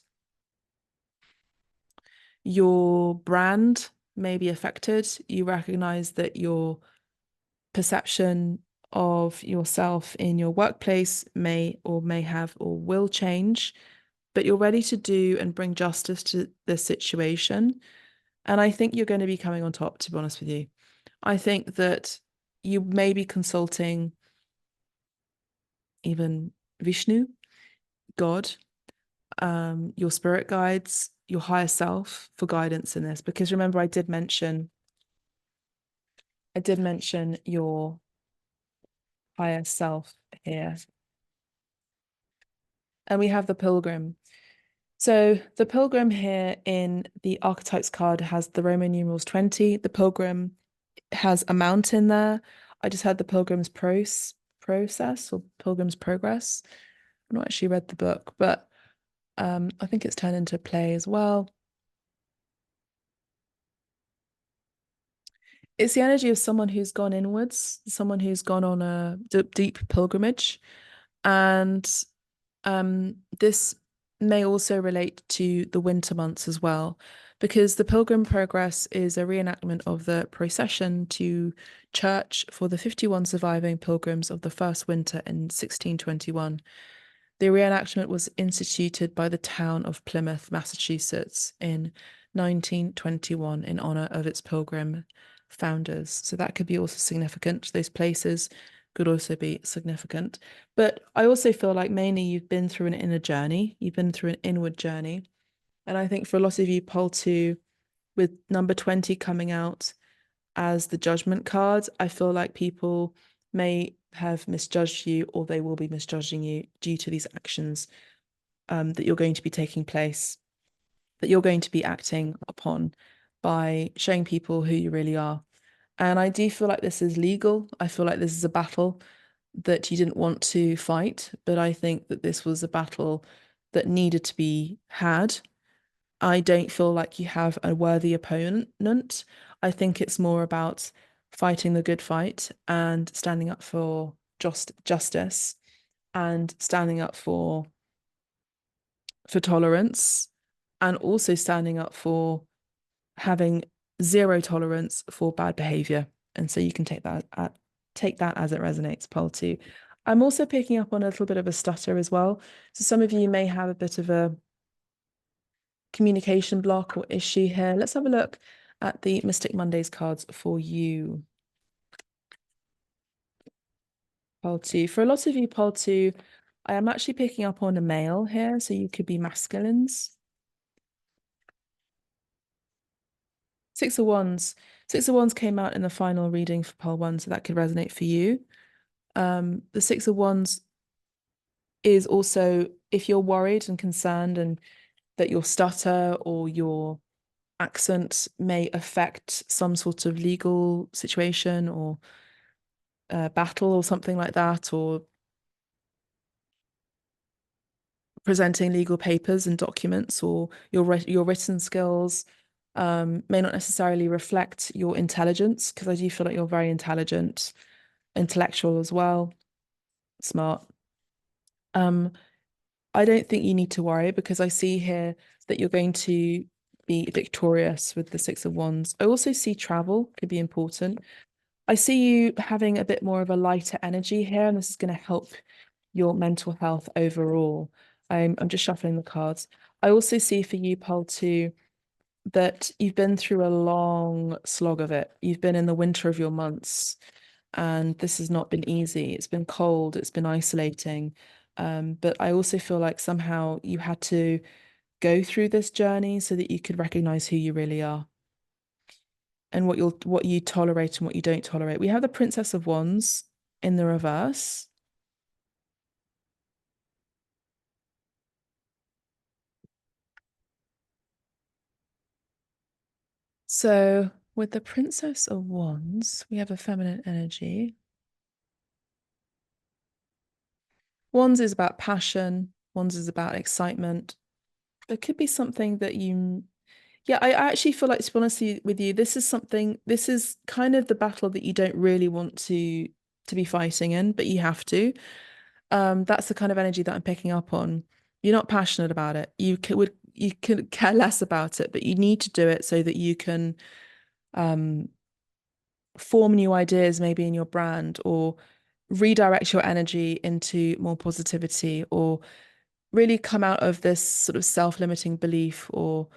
your brand may be affected. You recognize that your perception of yourself in your workplace may have or will change, but you're ready to do and bring justice to this situation. And I think you're going to be coming on top, to be honest with you. I think that you may be consulting even Vishnu, God, your spirit guides, your higher self for guidance in this. Because remember, I did mention your higher self here. And we have the pilgrim. So the pilgrim here in the archetypes card has the Roman numerals 20. The pilgrim has a mountain there. I just had the pilgrim's process or pilgrim's progress. I've not actually read the book, but I think it's turned into a play as well. It's the energy of someone who's gone inwards, someone who's gone on a deep pilgrimage. And this may also relate to the winter months as well, because the Pilgrim Progress is a reenactment of the procession to church for the 51 surviving pilgrims of the first winter in 1621. The reenactment was instituted by the town of Plymouth, Massachusetts in 1921 in honor of its pilgrim founders. So that could be also significant. Those places could also be significant. But I also feel like mainly you've been through an inner journey, you've been through an inward journey. And I think for a lot of you, Pole 2, with number 20 coming out as the judgment card, I feel like people may have misjudged you or they will be misjudging you due to these actions that you're going to be taking place, that you're going to be acting upon by showing people who you really are. And I do feel like this is legal. I feel like this is a battle that you didn't want to fight, but I think that this was a battle that needed to be had. I don't feel like you have a worthy opponent. I think it's more about fighting the good fight and standing up for justice and standing up for tolerance and also standing up for having zero tolerance for bad behavior. And so you can take that as it resonates, Pole 2. I'm also picking up on a little bit of a stutter as well. So some of you may have a bit of a communication block or issue here. Let's have a look at the Mystic Mondays cards for you. Pole 2. For a lot of you, Pole 2, I am actually picking up on a male here, so you could be masculines. Six of Wands. Six of Wands came out in the final reading for Pole 1, so that could resonate for you. The Six of Wands is also if you're worried and concerned and that your stutter or your accent may affect some sort of legal situation or battle or something like that, or presenting legal papers and documents, or your written skills may not necessarily reflect your intelligence, because I do feel like you're very intelligent, intellectual as well, smart. I don't think you need to worry because I see here that you're going to be victorious with the Six of Wands. I also see travel could be important. I see you having a bit more of a lighter energy here, and this is going to help your mental health overall. I'm just shuffling the cards. I also see for you, Pole 2, that you've been through a long slog of it. You've been in the winter of your months, and this has not been easy. It's been cold, it's been isolating. But I also feel like somehow you had to go through this journey so that you could recognize who you really are and what you tolerate and what you don't tolerate. We have the Princess of Wands in the reverse. So with the Princess of Wands, we have a feminine energy. Wands is about passion. Wands is about excitement. There could be something that yeah, I actually feel like, to be honest with you, this is kind of the battle that you don't really want to be fighting in, but you have to. That's the kind of energy that I'm picking up on. You're not passionate about it. You could care less about it, but you need to do it so that you can um form new ideas maybe in your brand, or redirect your energy into more positivity, or really come out of this sort of self-limiting belief, or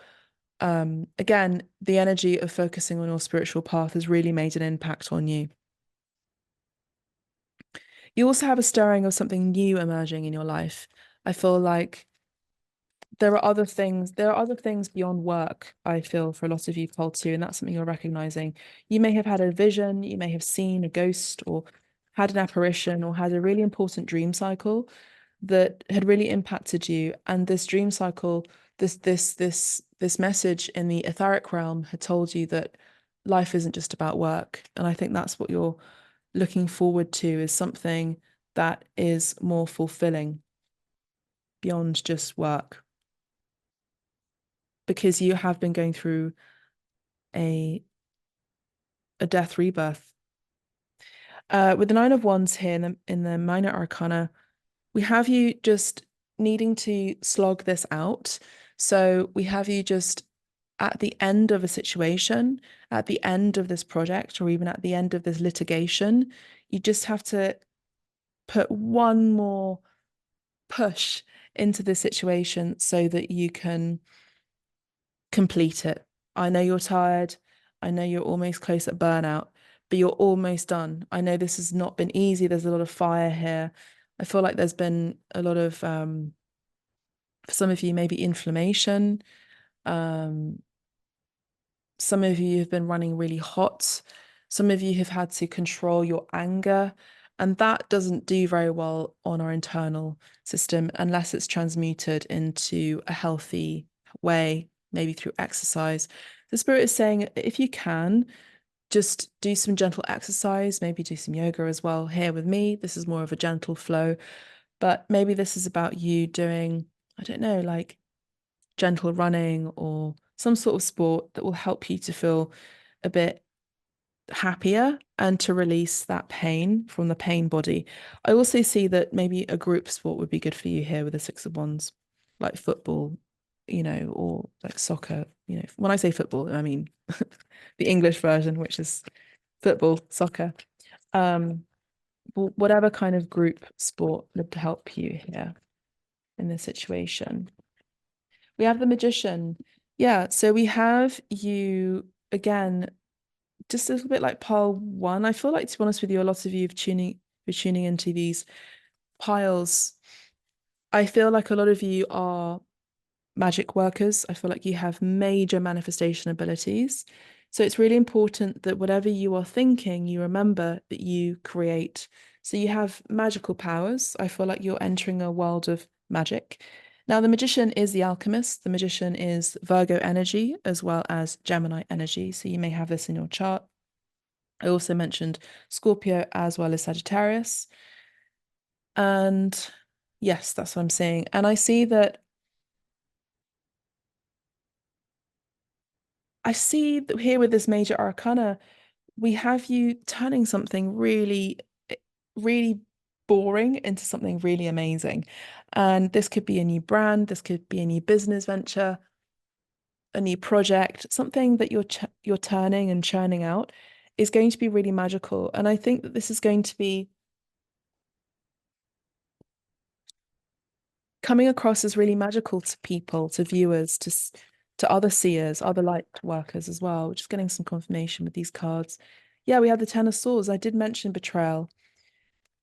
again, the energy of focusing on your spiritual path has really made an impact on you. You also have a stirring of something new emerging in your life. I feel like there are other things beyond work, I feel, for a lot of you called to, and that's something you're recognizing. You may have had a vision, you may have seen a ghost, or had an apparition, or had a really important dream cycle that had really impacted you. And this dream cycle, this message in the etheric realm had told you that life isn't just about work. And I think that's what you're looking forward to, is something that is more fulfilling beyond just work, because you have been going through a a death rebirth. With the Nine of Wands here in the Minor Arcana, we have you just needing to slog this out. So we have you just at the end of a situation, at the end of this project, or even at the end of this litigation. You just have to put one more push into the situation so that you can complete it. I know you're tired. I know you're almost close at burnout, but you're almost done. I know this has not been easy. There's a lot of fire here. I feel like there's been a lot of, for some of you, maybe inflammation. Um, some of you have been running really hot. Some of you have had to control your anger. And that doesn't do very well on our internal system unless it's transmuted into a healthy way, maybe through exercise. The spirit is saying, if you can, just do some gentle exercise, maybe do some yoga as well. Here with me, this is more of a gentle flow, but maybe this is about you doing, I don't know, like gentle running or some sort of sport that will help you to feel a bit happier and to release that pain from the pain body. I also see that maybe a group sport would be good for you here with the Six of Wands, like football, or like soccer. When I say football, I mean the English version, which is football, soccer. Um, whatever kind of group sport would help you here in this situation. We have the Magician. Yeah, so we have you again, just a little bit like pile one. I feel like, to be honest with you, a lot of you are tuning into these piles. I feel like a lot of you are magic workers. I feel like you have major manifestation abilities. So it's really important that whatever you are thinking, you remember that you create. So you have magical powers. I feel like you're entering a world of magic. Now, the Magician is the alchemist. The Magician is Virgo energy as well as Gemini energy. So you may have this in your chart. I also mentioned Scorpio as well as Sagittarius. And yes, that's what I'm saying. And I see that here with this major arcana, we have you turning something really, really boring into something really amazing. And this could be a new brand, this could be a new business venture, a new project, something that you're turning and churning out is going to be really magical. And I think that this is going to be coming across as really magical to people, to viewers, to other seers, other light workers as well. Just getting some confirmation with these cards. Yeah, we have the Ten of Swords. I did mention betrayal,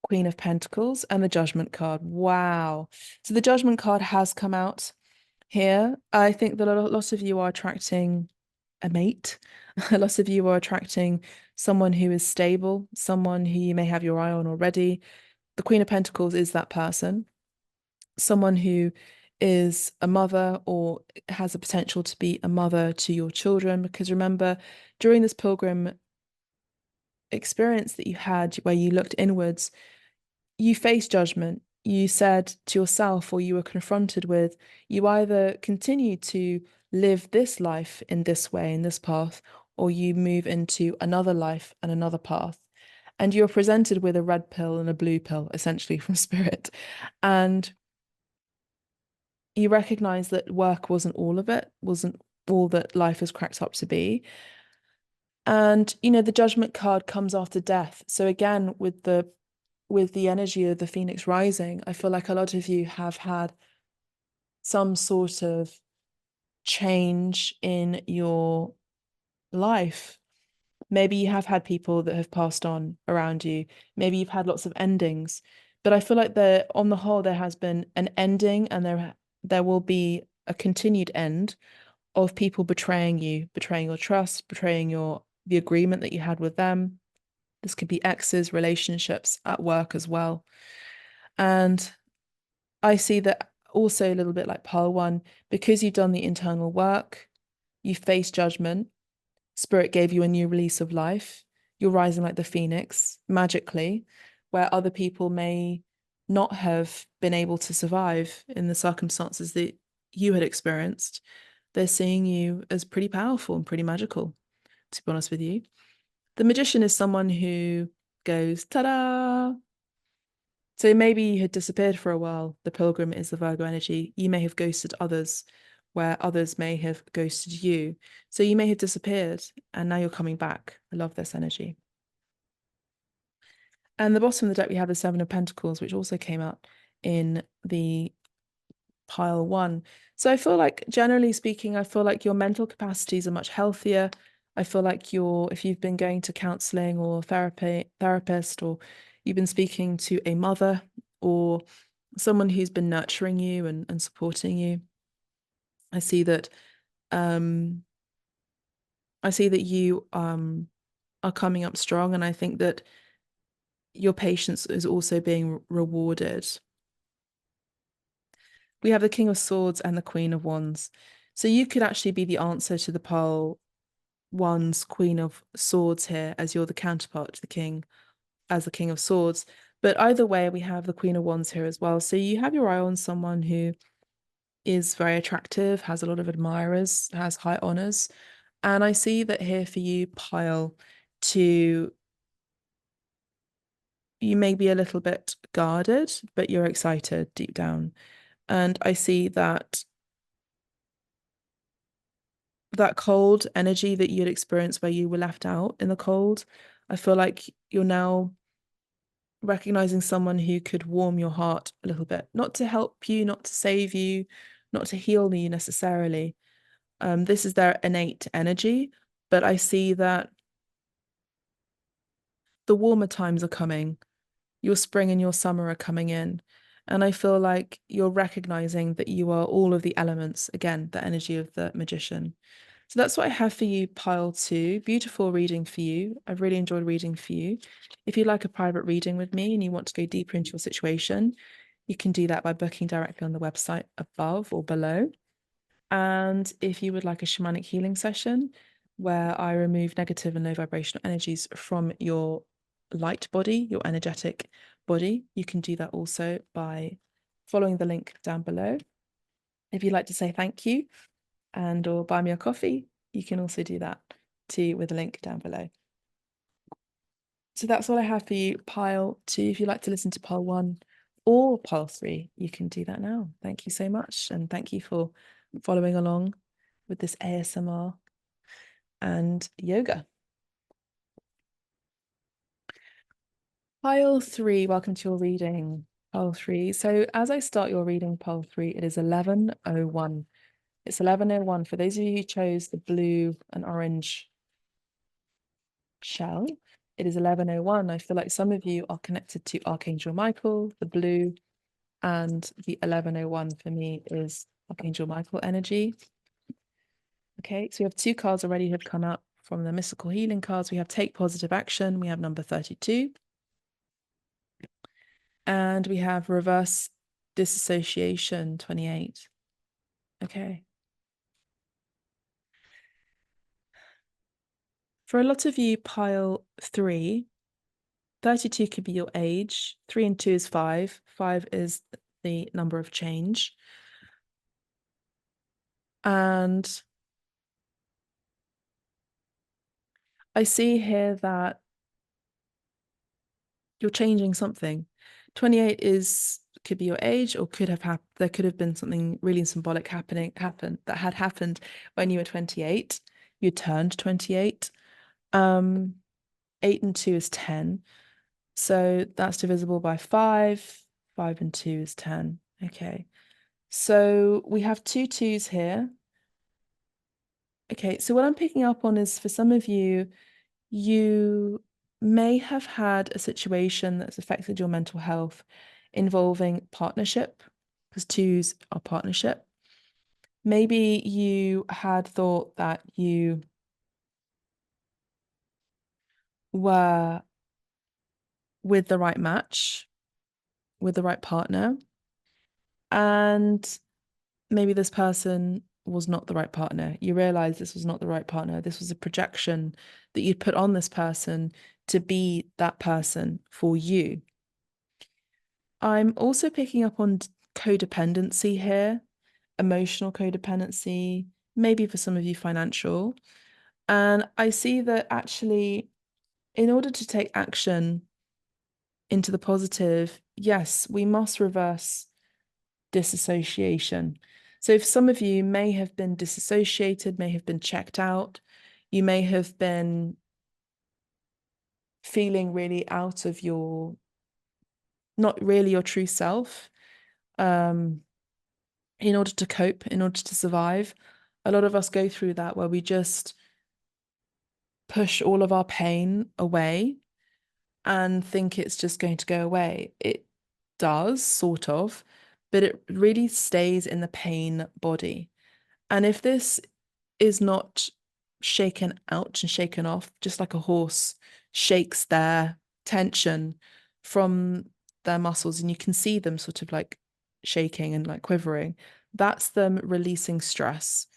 Queen of Pentacles, and the Judgment card. Wow. So the Judgment card has come out here. I think that a lot of you are attracting a mate. A lot of you are attracting someone who is stable, someone who you may have your eye on already. The Queen of Pentacles is that person, someone who is a mother or has the potential to be a mother to your children. Because remember, during this pilgrim experience that you had where you looked inwards, you faced judgment. You said to yourself, or you were confronted with, you either continue to live this life in this way, in this path, or you move into another life and another path. And you're presented with a red pill and a blue pill, essentially, from spirit. And you recognize that work wasn't all of it, wasn't all that life is cracked up to be. And, the judgment card comes after death. So again, with the energy of the Phoenix rising, I feel like a lot of you have had some sort of change in your life. Maybe you have had people that have passed on around you. Maybe you've had lots of endings. But I feel like on the whole, there has been an ending, and there will be a continued end of people betraying you, betraying your trust, betraying the agreement that you had with them. This could be exes, relationships, at work as well. And I see that also a little bit like pile one, because you've done the internal work, you face judgment, spirit gave you a new release of life. You're rising like the phoenix magically, where other people may not have been able to survive in the circumstances that you had experienced. They're seeing you as pretty powerful and pretty magical, to be honest with you. The magician is someone who goes, ta-da! So maybe you had disappeared for a while. The pilgrim is the Virgo energy. You may have ghosted others, where others may have ghosted you. So you may have disappeared and now you're coming back. I love this energy. And the bottom of the deck, we have the Seven of Pentacles, which also came out in the pile one. So I feel like, generally speaking, I feel like your mental capacities are much healthier. I feel like if you've been going to counseling or therapist, or you've been speaking to a mother or someone who's been nurturing you and supporting you, I see that you are coming up strong, and I think that your patience is also being rewarded. We have the King of Swords and the Queen of Wands. So you could actually be the answer to the pile one's Queen of Swords here, as you're the counterpart to the King as the King of Swords. But either way, we have the Queen of Wands here as well. So you have your eye on someone who is very attractive, has a lot of admirers, has high honors. And I see that here for you, pile two, you may be a little bit guarded, but you're excited deep down. And I see that cold energy that you'd experienced where you were left out in the cold, I feel like you're now recognizing someone who could warm your heart a little bit, not to help you, not to save you, not to heal you necessarily. This is their innate energy, but I see that the warmer times are coming. Your spring and your summer are coming in. And I feel like you're recognizing that you are all of the elements, again, the energy of the magician. So that's what I have for you, pile two. Beautiful reading for you. I've really enjoyed reading for you. If you'd like a private reading with me and you want to go deeper into your situation, you can do that by booking directly on the website above or below. And if you would like a shamanic healing session where I remove negative and low vibrational energies from your light body, your energetic body, you can do that also by following the link down below. If you'd like to say thank you or buy me a coffee, you can also do that too with the link down below. So that's all I have for you, pile two. If you'd like to listen to pile one or pile three, you can do that now. Thank you so much. And thank you for following along with this ASMR and yoga. Pile three, welcome to your reading, pile three. So as I start your reading, pile three, it is 11:01. It's 11:01 for those of you who chose the blue and orange shell. It is 11:01. I feel like some of you are connected to Archangel Michael, the blue, and the 11:01 for me is Archangel Michael energy. Okay, so we have two cards already have come up from the mystical healing cards. We have Take Positive Action. We have number 32. And we have Reverse disassociation, 28. Okay. For a lot of you, pile 3, 32 could be your age. 3 and 2 is 5. 5 is the number of change. And I see here that you're changing something. 28 could be your age, or there could have been something really symbolic that had happened when you were 28. You turned 28. 8 and 2 is 10. So that's divisible by 5. 5 and 2 is 10. Okay. So we have 2 2s here. Okay, so what I'm picking up on is, for some of you, you may have had a situation that's affected your mental health involving partnership, because 2s are partnership. Maybe you had thought that you were with the right match, with the right partner, and maybe this person was not the right partner. You realize this was not the right partner. This was a projection that you'd put on this person to be that person for you. I'm also picking up on codependency here, emotional codependency, maybe for some of you financial. And I see that actually, in order to take action into the positive, yes, we must reverse disassociation. So if some of you may have been disassociated, may have been checked out, you may have been feeling really out of not really your true self, in order to cope, in order to survive. A lot of us go through that, where we just push all of our pain away and think it's just going to go away. It does, sort of, but it really stays in the pain body. And if this is not shaken out and shaken off, just like a horse shakes their tension from their muscles, and you can see them sort of like shaking and like quivering, that's them releasing stress.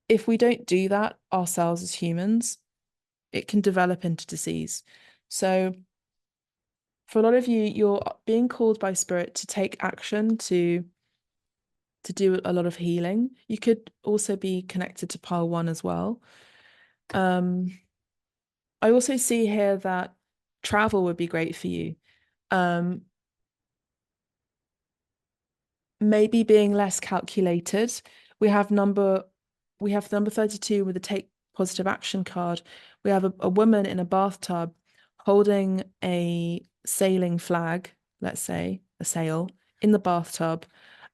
If we don't do that ourselves as humans, it can develop into disease. So for a lot of you, you're being called by spirit to take action, to do a lot of healing. You could also be connected to pile 1 as well. I also see here that travel would be great for you. Maybe being less calculated. We have number 32 with the take positive action card. We have a woman in a bathtub holding a sailing flag, let's say, a sail, in the bathtub.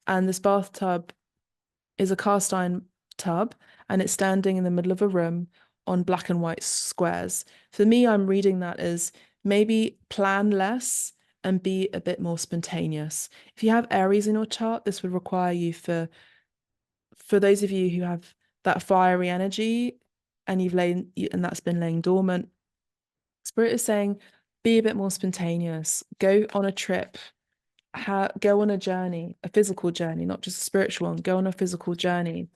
And this bathtub is a cast iron tub, and it's standing in the middle of a room on black and white squares. For me, I'm reading that as maybe plan less and be a bit more spontaneous. If you have Aries in your chart, this would require you, for those of you who have that fiery energy and that's been laying dormant, Spirit is saying, be a bit more spontaneous, go on a trip, go on a journey, a physical journey, not just a spiritual one, go on a physical journey.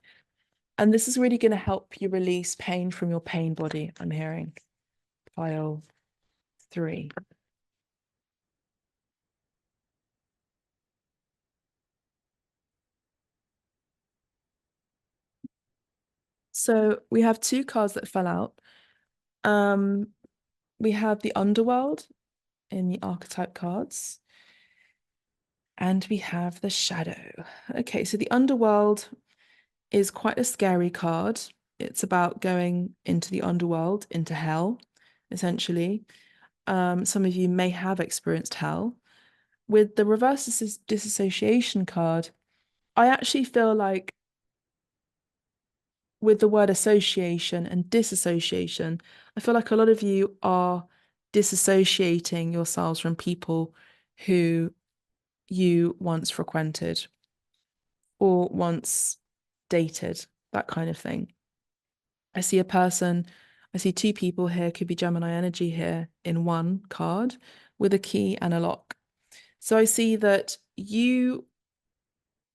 And this is really going to help you release pain from your pain body, I'm hearing. Pile 3. So we have 2 cards that fell out. We have the underworld in the archetype cards, and we have the shadow. Okay, so the underworld is quite a scary card. It's about going into the underworld, into hell, essentially. Some of you may have experienced hell. With the reverse disassociation card, I actually feel like, with the word association and disassociation, I feel like a lot of you are disassociating yourselves from people who you once frequented or once dated, that kind of thing. I see 2 people here, could be Gemini energy here in one card, with a key and a lock. So I see that you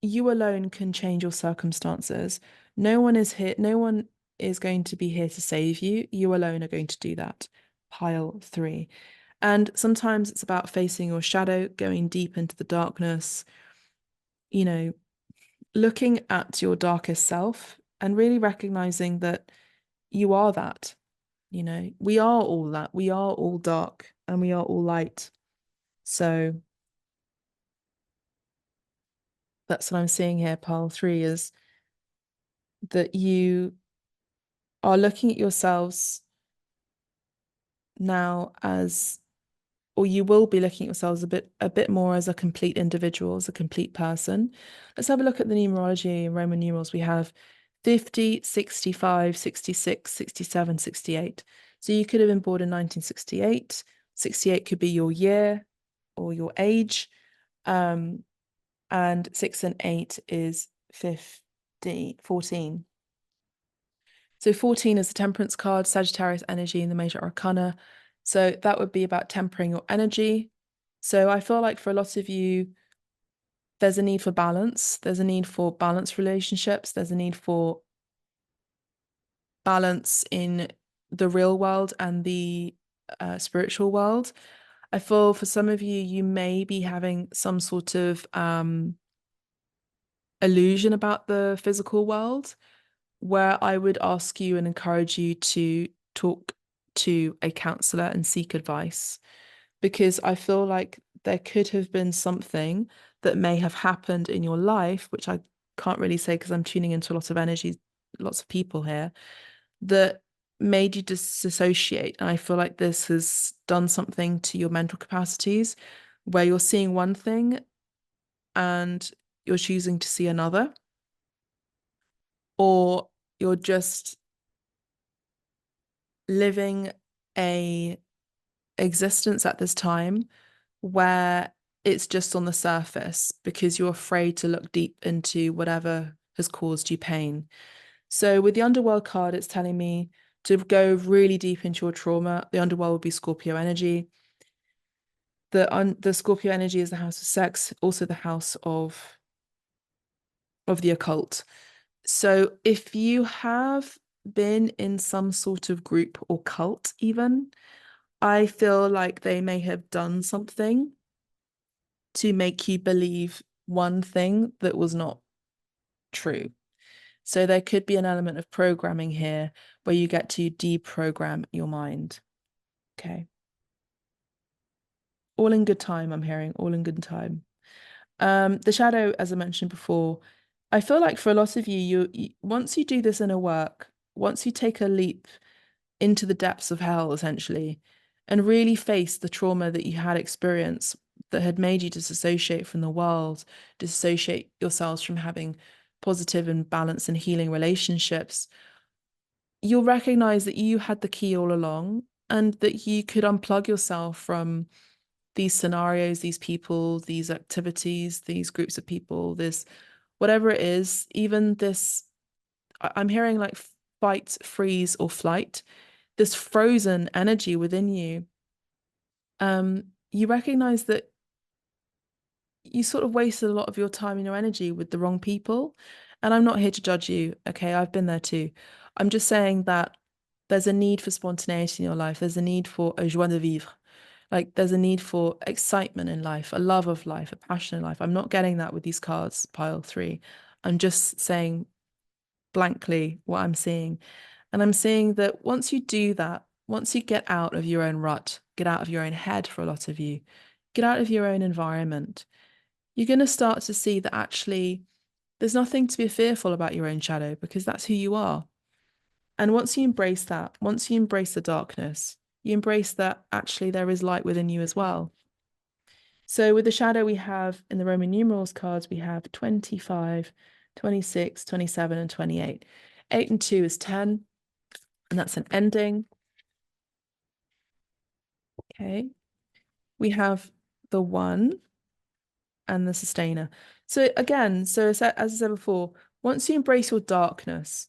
alone can change your circumstances. No one is here, no one is going to be here to save you. You alone are going to do that. Pile 3. And sometimes it's about facing your shadow, going deep into the darkness, you know, looking at your darkest self and really recognizing that you are that. We are all that. We are all dark and we are all light. So that's what I'm seeing here. Pile 3 is that you are looking at yourselves now as, or you will be looking at yourselves a bit more as a complete individual, as a complete person. Let's have a look at the numerology in Roman numerals. We have 50, 65, 66, 67, 68. So you could have been born in 1968. 68 could be your year or your age. And 6 and 8 is 14. So 14 is the Temperance card, Sagittarius energy in the major arcana. So that would be about tempering your energy. So I feel like for a lot of you, there's a need for balance. There's a need for balanced relationships. There's a need for balance in the real world and the spiritual world. I feel for some of you, you may be having some sort of illusion about the physical world, where I would ask you and encourage you to talk to a counselor and seek advice, because I feel like there could have been something that may have happened in your life, which I can't really say because I'm tuning into a lot of energy, lots of people here, that made you disassociate. And I feel like this has done something to your mental capacities where you're seeing one thing and you're choosing to see another, or you're just living a existence at this time where it's just on the surface because you're afraid to look deep into whatever has caused you pain. So with the underworld card, it's telling me to go really deep into your trauma. The underworld would be Scorpio energy. The Scorpio energy is the house of sex, also the house of the occult. So if you have been in some sort of group or cult even, I feel like they may have done something to make you believe one thing that was not true. So there could be an element of programming here where you get to deprogram your mind. Okay. All in good time, I'm hearing, all in good time. The shadow, as I mentioned before, I feel like for a lot of you, once you do this inner work, once you take a leap into the depths of hell, essentially, and really face the trauma that you had experienced that had made you disassociate from the world, disassociate yourselves from having positive and balanced and healing relationships, you'll recognize that you had the key all along and that you could unplug yourself from these scenarios, these people, these activities, these groups of people, this whatever it is, even this, I'm hearing like fight, freeze, or flight, this frozen energy within you. You recognize that you sort of wasted a lot of your time and your energy with the wrong people. And I'm not here to judge you. Okay, I've been there too. I'm just saying that there's a need for spontaneity in your life. There's a need for a joie de vivre. Like there's a need for excitement in life, a love of life, a passion in life. I'm not getting that with these cards, pile 3. I'm just saying blankly what I'm seeing. And I'm seeing that once you do that, once you get out of your own rut, get out of your own head for a lot of you, get out of your own environment, you're going to start to see that actually there's nothing to be fearful about your own shadow because that's who you are. And once you embrace that, once you embrace the darkness, you embrace that actually there is light within you as well. So with the shadow we have in the Roman numerals cards, we have 25, 26, 27, and 28. 8 and 2 is 10, and that's an ending. Okay. We have the 1 and the sustainer. So again, as I said before, once you embrace your darkness,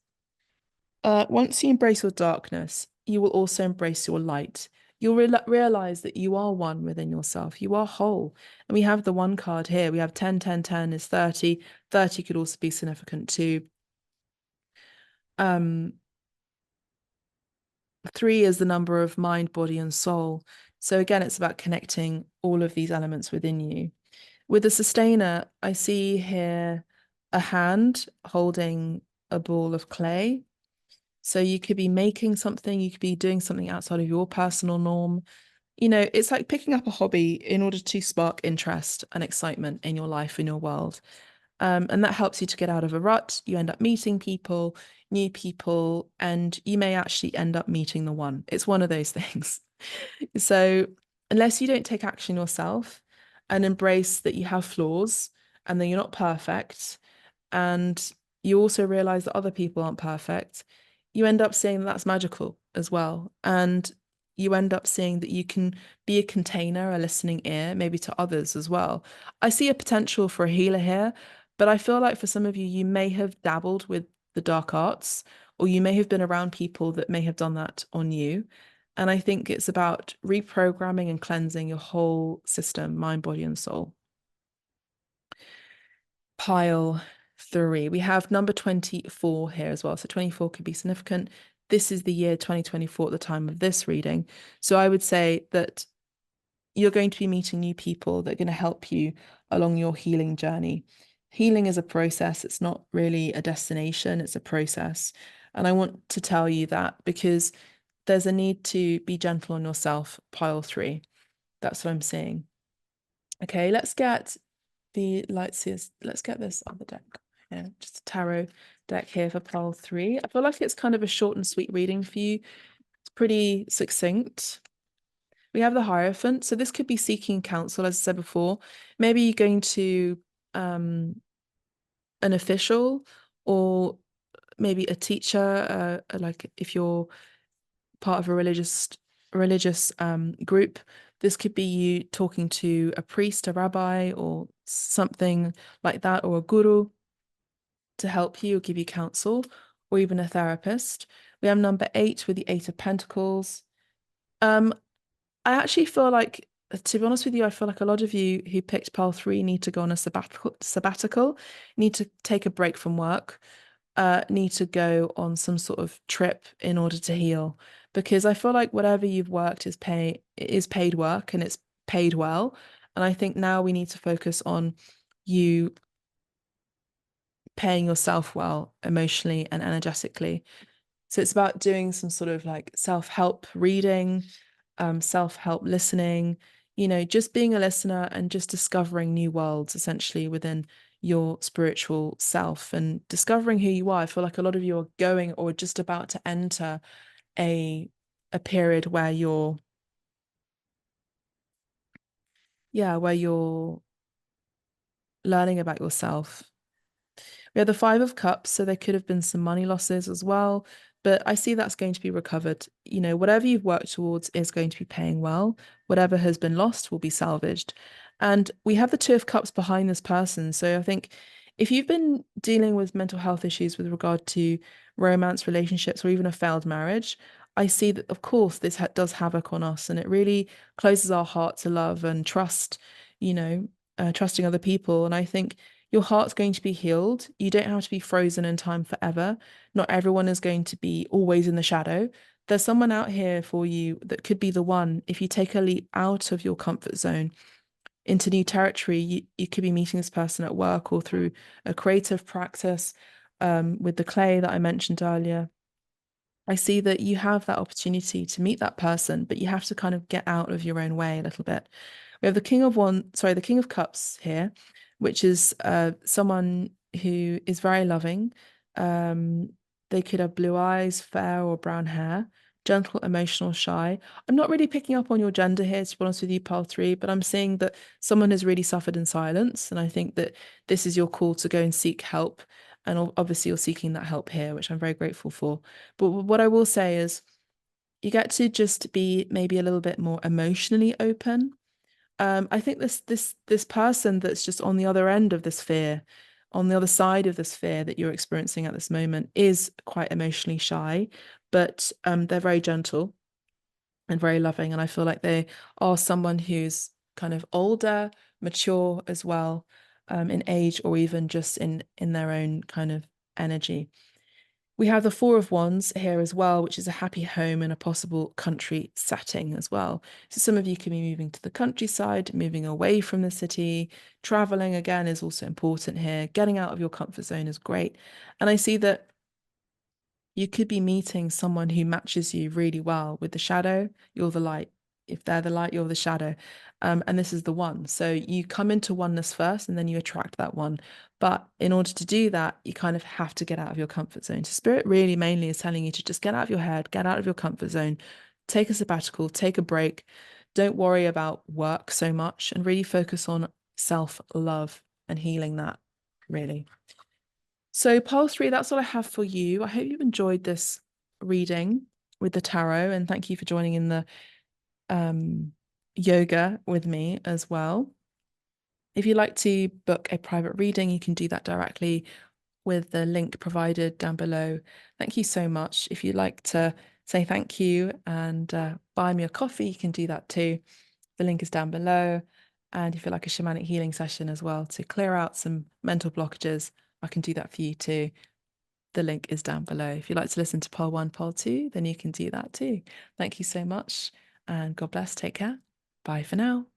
you will also embrace your light. you'll realize that you are one within yourself. You are whole. And we have the one card here. We have 10, 10, 10 is 30. 30 could also be significant too. 3 is the number of mind, body, and soul. So again, it's about connecting all of these elements within you. With the sustainer, I see here a hand holding a ball of clay. So you could be making something, you could be doing something outside of your personal norm. It's like picking up a hobby in order to spark interest and excitement in your life, in your world. And that helps you to get out of a rut. You end up meeting people, new people, and you may actually end up meeting the one. It's one of those things. So, unless you don't take action yourself and embrace that you have flaws and that you're not perfect, and you also realize that other people aren't perfect, you end up seeing that's magical as well. And you end up seeing that you can be a container, a listening ear, maybe to others as well. I see a potential for a healer here, but I feel like for some of you, you may have dabbled with the dark arts, or you may have been around people that may have done that on you. And I think it's about reprogramming and cleansing your whole system, mind, body, and soul. Pile 3. We have number 24 here as well. So 24 could be significant. This is the year 2024 at the time of this reading. So I would say that you're going to be meeting new people that are going to help you along your healing journey. Healing is a process. It's not really a destination, it's a process. And I want to tell you that because there's a need to be gentle on yourself, pile 3. That's what I'm seeing. Okay, let's get the lights here. Let's get this on the deck. Yeah, just a tarot deck here for pile 3. I feel like it's kind of a short and sweet reading for you. It's pretty succinct. We have the Hierophant. So this could be seeking counsel, as I said before. Maybe you're going to an official, or maybe a teacher, like if you're part of a religious group. This could be you talking to a priest, a rabbi, or something like that, or a guru to help you or give you counsel, or even a therapist. We have number 8 with the 8 of Pentacles. I actually feel like, to be honest with you, I feel like a lot of you who picked pile 3 need to go on a sabbatical, need to take a break from work, need to go on some sort of trip in order to heal. Because I feel like whatever you've worked is paid work, and it's paid well. And I think now we need to focus on you paying yourself well emotionally and energetically. So it's about doing some sort of like self-help reading, self-help listening, just being a listener and just discovering new worlds essentially within your spiritual self and discovering who you are. I feel like a lot of you are going or just about to enter a period where you're learning about yourself. We have the 5 of Cups, so there could have been some money losses as well, but I see that's going to be recovered. Whatever you've worked towards is going to be paying well. Whatever has been lost will be salvaged. And we have the 2 of Cups behind this person. So I think if you've been dealing with mental health issues with regard to romance, relationships, or even a failed marriage, I see that, of course, this does havoc on us, and it really closes our heart to love and trust, trusting other people. And I think your heart's going to be healed. You don't have to be frozen in time forever. Not everyone is going to be always in the shadow. There's someone out here for you that could be the one. If you take a leap out of your comfort zone into new territory, you could be meeting this person at work or through a creative practice, with the clay that I mentioned earlier. I see that you have that opportunity to meet that person, but you have to kind of get out of your own way a little bit. We have the the King of Cups here, which is someone who is very loving. They could have blue eyes, fair or brown hair, gentle, emotional, shy. I'm not really picking up on your gender here, to be honest with you, pile 3, but I'm seeing that someone has really suffered in silence. And I think that this is your call to go and seek help. And obviously, you're seeking that help here, which I'm very grateful for. But what I will say is, you get to just be maybe a little bit more emotionally open. I think this person that's just on the other end of this fear, on the other side of this fear that you're experiencing at this moment, is quite emotionally shy, but they're very gentle and very loving. And I feel like they are someone who's kind of older, mature as well, in age or even just in their own kind of energy. We have the Four of Wands here as well, which is a happy home in a possible country setting as well. So some of you can be moving to the countryside, moving away from the city. Traveling again is also important here. Getting out of your comfort zone is great. And I see that you could be meeting someone who matches you really well. With the shadow, you're the light. If they're the light, you're the shadow. And this is the one. So you come into oneness first and then you attract that one. But in order to do that, you kind of have to get out of your comfort zone. So spirit really mainly is telling you to just get out of your head, get out of your comfort zone, take a sabbatical, take a break. Don't worry about work so much and really focus on self-love and healing that, really. So, pile three, that's all I have for you. I hope you've enjoyed this reading with the tarot, and thank you for joining in the yoga with me as well. If you'd like to book a private reading, you can do that directly with the link provided down below. Thank you so much. If you'd like to say thank you and buy me a coffee, you can do that too. The link is down below. And if you like a shamanic healing session as well to clear out some mental blockages, I can do that for you too. The link is down below. If you'd like to listen to pile one, pile two, then you can do that too. Thank you so much and God bless. Take care. Bye for now.